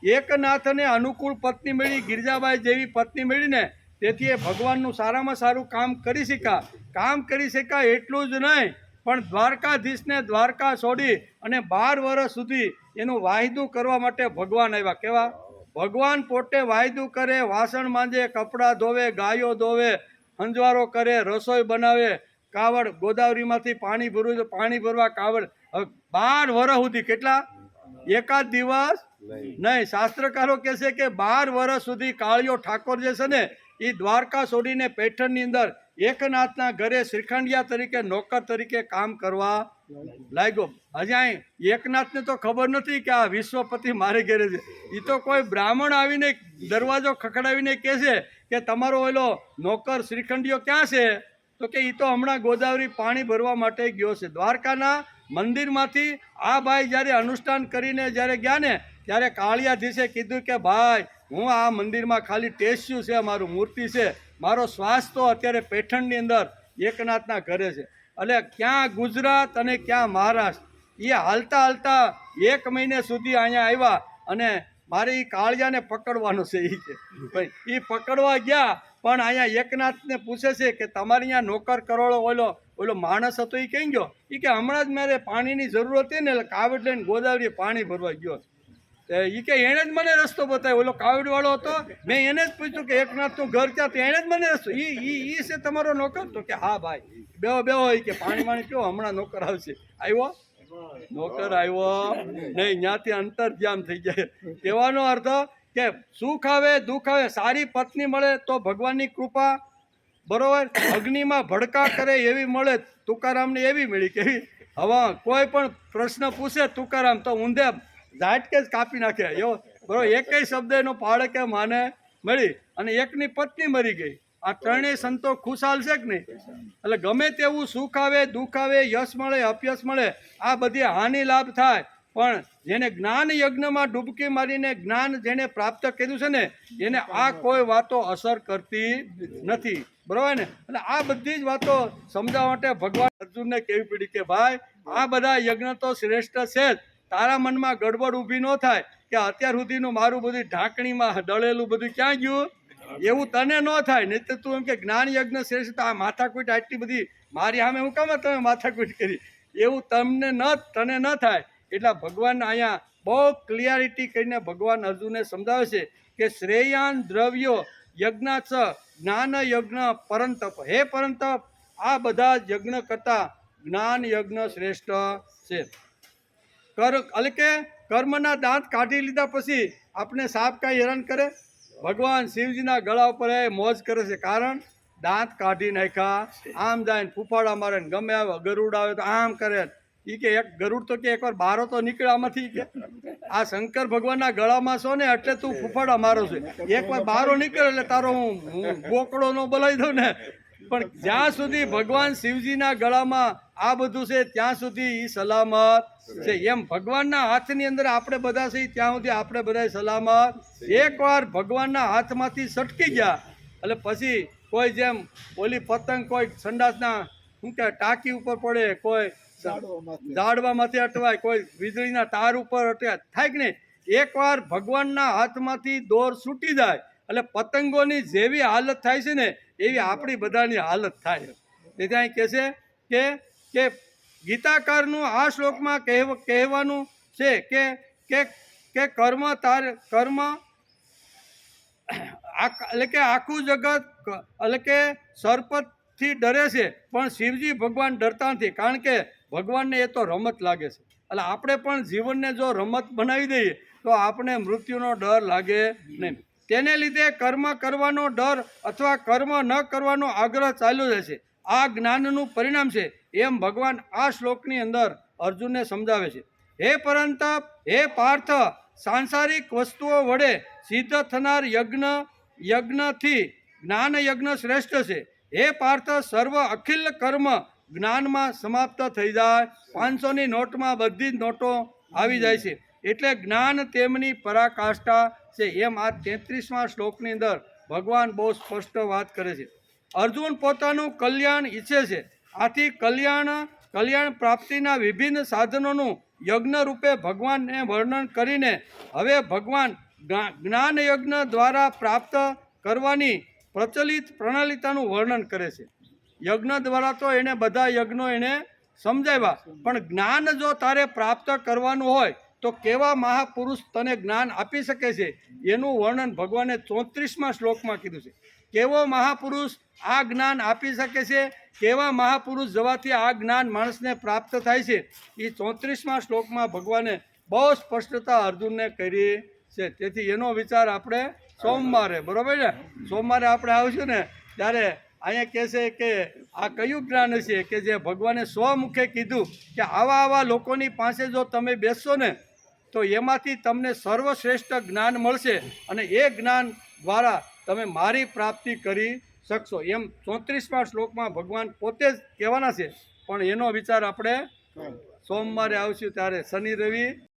એકનાથને અનુકૂળ પત્ની મળી, ગિરજાબાઈ જેવી પત્ની મળીને તેથી એ ભગવાનનું સારામાં સારું કામ કરી શક્યા. એટલું જ નહીં પણ દ્વારકાધીશને દ્વારકા છોડી અને 12 વર્ષ સુધી એનું વાયદું કરવા માટે ભગવાન આવ્યા. કેવા? ભગવાન પોતે વાયદું કરે, વાસણ માંજે, કપડાં ધોવે, ગાયો ધોવે, હંજવારો કરે, રસોઈ બનાવે, કાવડ ગોદાવરીમાંથી પાણી ભરવા કાવડ. 12 વર્ષ સુધી કેટલા? એકાદ દિવસ નહીં. શાસ્ત્રકારો કહે છે કે 12 વર્ષ સુધી કાળિયો ઠાકોર જે છે ને એ દ્વારકા છોડીને પેઠણની અંદર એકનાથના ઘરે શ્રીખંડિયા તરીકે નોકર તરીકે કામ કરવા લાગ્યો. હજી અહીં એકનાથને તો ખબર નથી કે આ વિશ્વપતિ મારે ઘરે છે. એ તો કોઈ બ્રાહ્મણ આવીને દરવાજો ખખડાવીને કહે છે કે તમારો ઓલો નોકર શ્રીખંડિયો ક્યાં છે? તો કે એ તો હમણાં ગોદાવરી પાણી ભરવા માટે ગયો છે. દ્વારકાના મંદિરમાંથી આ ભાઈ જ્યારે અનુષ્ઠાન કરીને જ્યારે ગયા ને ત્યારે કાળિયાધીશે કીધું કે ભાઈ હું આ મંદિરમાં ખાલી ટેસ્યું છે, મારું મૂર્તિ છે, મારો શ્વાસ તો અત્યારે પેઠણની અંદર એકનાથના ઘરે છે. એટલે ક્યાં ગુજરાત અને ક્યાં મહારાષ્ટ્ર એ હાલતા 1 મહિને સુધી અહીંયા આવ્યા અને મારે એ કાળિયાને પકડવાનો છે. એ કે ભાઈ એ પકડવા ગયા પણ અહીંયા એકનાથને પૂછે છે કે તમારે અહીંયા નોકર કરોળો ઓલો માણસ હતો એ કઈ ગયો? એ કે હમણાં જ મારે પાણીની જરૂર હતી ને એટલે કાવડ લઈને ગોદાવરી પાણી ભરવા ગયો. એ કે એણે જ મને રસ્તો બતાવ્યો. ઓલો કાવડવાળો હતો, મેં એને જ પૂછ્યું કે એકનાથનું ઘર ક્યાં? તો એણે જ મને રસ્તો. ઈ છે તમારો નોકર? તો કે હા ભાઈ, બેહો કે પાણી પીવો, હમણાં નોકર આવશે. આવ્યો? નોકર આવ્યો નહીં, ત્યાંથી અંતર્ધ્યાન થઈ જાય. કહેવાનો અર્થ કે સુખ આવે દુઃખ આવે, સારી પત્ની મળે તો ભગવાનની કૃપા, બરોબર. અગ્નિમાં ભડકા કરે એવી મળે, તુકારામને એવી મળી. કેવી? હવે કોઈ પણ પ્રશ્ન પૂછે તુકારામ તો ઊંધે ઝાટકે જ કાપી નાખે એવો, બરોબર. એકેય શબ્દ એનો પાડે કે માને મળી અને એકની પત્ની મરી ગઈ. આ 3 સંતો ખુશાલ છે કે નહીં? એટલે ગમે તેવું સુખ આવે દુઃખ આવે, યશ મળે અપયશ મળે, આ બધી હાનિ લાભ થાય, પણ જેને જ્ઞાન યજ્ઞમાં ડૂબકી મારીને જ્ઞાન જેને પ્રાપ્ત કર્યું છે ને એને આ કોઈ વાતો અસર કરતી નથી, બરોબર ને? એટલે આ બધી જ વાતો સમજાવવા માટે ભગવાન અર્જુનને કહેવી પડી કે ભાઈ આ બધા યજ્ઞ તો શ્રેષ્ઠ છે જ, તારા મનમાં ગડબડ ઊભી ન થાય કે અત્યાર સુધીનું મારું બધું ઢાંકણીમાં દળેલું બધું ક્યાં ગયું, એવું તને ન થાય. નહીં તો તું એમ કે જ્ઞાન યજ્ઞ શ્રેષ્ઠ, આ માથાકૂટ આટલી બધી મારી સામે હું કામ તમે માથાકૂટ કરી, એવું તને ન થાય. એટલા ભગવાન અહીંયા બહુ ક્લિયરિટી કરીને ભગવાન અર્જુનને સમજાવે છે કે શ્રેયાન દ્રવ્યો યજ્ઞ જ્ઞાન યજ્ઞ પરંતપ. હે પરંતપ, આ બધા યજ્ઞ કરતાં જ્ઞાન યજ્ઞ શ્રેષ્ઠ છે. એટલે કે કર્મના દાંત કાઢી લીધા પછી આપણે સાપ કાંઈ હેરાન કરે? ભગવાન શિવજીના ગળા ઉપર એ મોજ કરે છે. કારણ દાંત કાઢી નાખ્યા, આમ જાય ફૂફાડા મારે, ગમે આવે ગરુડ આવે તો આમ કરે. એ કે એક ગરુડ તો કે એકવાર બારો તો નીકળે આમાંથી. કે આ શંકર ભગવાનના ગળામાં છો ને એટલે તું ફૂફાડા મારો છે, એકવાર બારો નીકળે એટલે તારો હું બોકડો ન બોલાવી દઉં ને. પણ જ્યાં સુધી ભગવાન શિવજીના ગળામાં આ બધું છે ત્યાં સુધી એ સલામત છે. એમ ભગવાનના હાથની અંદર આપણે બધા છે ત્યાં સુધી આપણે બધા સલામત. એકવાર ભગવાનના હાથમાંથી સટકી ગયા એટલે પછી કોઈ જેમ ઓલી પતંગ કોઈ સંડાસના શું કે ટાંકી ઉપર પડે, કોઈ ઝાડવામાંથી અટવાય, કોઈ વીજળીના તાર ઉપર અટવાય, થાય કે નહીં? એકવાર ભગવાનના હાથમાંથી દોર છૂટી જાય એટલે પતંગોની જેવી હાલત થાય છે ને એવી આપણી બધાની હાલત થાય. તેથી અહીં કહે છે કે ગીતાકારનું આ શ્લોકમાં કહેવાનું છે કે કર્મ એટલે કે આખું જગત એટલે કે સર્પથી ડરે છે પણ શિવજી ભગવાન ડરતા નથી, કારણ કે ભગવાનને એ તો રમત લાગે છે. એટલે આપણે પણ જીવનને જો રમત બનાવી દઈએ તો આપણે મૃત્યુનો ડર લાગે નહીં. તેને લીધે કર્મ કરવાનો ડર અથવા કર્મ ન કરવાનો આગ્રહ ચાલ્યો જાય છે. આ જ્ઞાનનું પરિણામ છે એમ ભગવાન આ શ્લોકની અંદર અર્જુનને સમજાવે છે. હે પરંતપ, હે પાર્થ, સાંસારિક વસ્તુઓ વડે સિદ્ધ થનાર યજ્ઞથી જ્ઞાન યજ્ઞ શ્રેષ્ઠ છે. હે પાર્થ, સર્વ અખિલ કર્મ જ્ઞાનમાં સમાપ્ત થઈ જાય. 500ની નોટમાં બધી જ નોટો આવી જાય છે. એટલે જ્ઞાન તેમની પરાકાષ્ઠા છે. એમ આ 33મા શ્લોકની અંદર ભગવાન બહુ સ્પષ્ટ વાત કરે છે. અર્જુન પોતાનું કલ્યાણ ઈચ્છે છે. આથી કલ્યાણ પ્રાપ્તિના વિભિન્ન સાધનોનું યજ્ઞ રૂપે ભગવાનને વર્ણન કરીને હવે ભગવાન જ્ઞાન યજ્ઞ દ્વારા પ્રાપ્ત કરવાની પ્રચલિત પ્રણાલિતાનું વર્ણન કરે છે. યજ્ઞ દ્વારા તો એને બધા યજ્ઞો એને સમજાવ્યા, પણ જ્ઞાન જો તારે પ્રાપ્ત કરવાનું હોય તો કેવા મહાપુરુષ તને જ્ઞાન આપી શકે છે એનું વર્ણન ભગવાને 34મા શ્લોકમાં કીધું છે. કેવો મહાપુરુષ આ જ્ઞાન આપી શકે છે, કેવા મહાપુરુષ જવાથી આ જ્ઞાન માણસને પ્રાપ્ત થાય છે, એ 34મા શ્લોકમાં ભગવાને બહુ સ્પષ્ટતા અર્જુનને કરી છે. તેથી એનો વિચાર આપણે સોમવારે, બરાબર ને, સોમવારે આપણે આવશું ને ત્યારે અહીંયા કહે છે કે આ કયું જ્ઞાન છે કે જે ભગવાને સ્વમુખે કીધું કે આવા લોકોની પાસે જો તમે બેસશો ને તો એમાંથી તમને સર્વશ્રેષ્ઠ જ્ઞાન મળશે અને એ જ્ઞાન દ્વારા તમે મારી પ્રાપ્તિ કરી શકશો. એમ 34મા શ્લોકમાં ભગવાન પોતે જ કહેવાના છે, પણ એનો વિચાર આપણે સોમવારે આવશું ત્યારે શનિ રવિ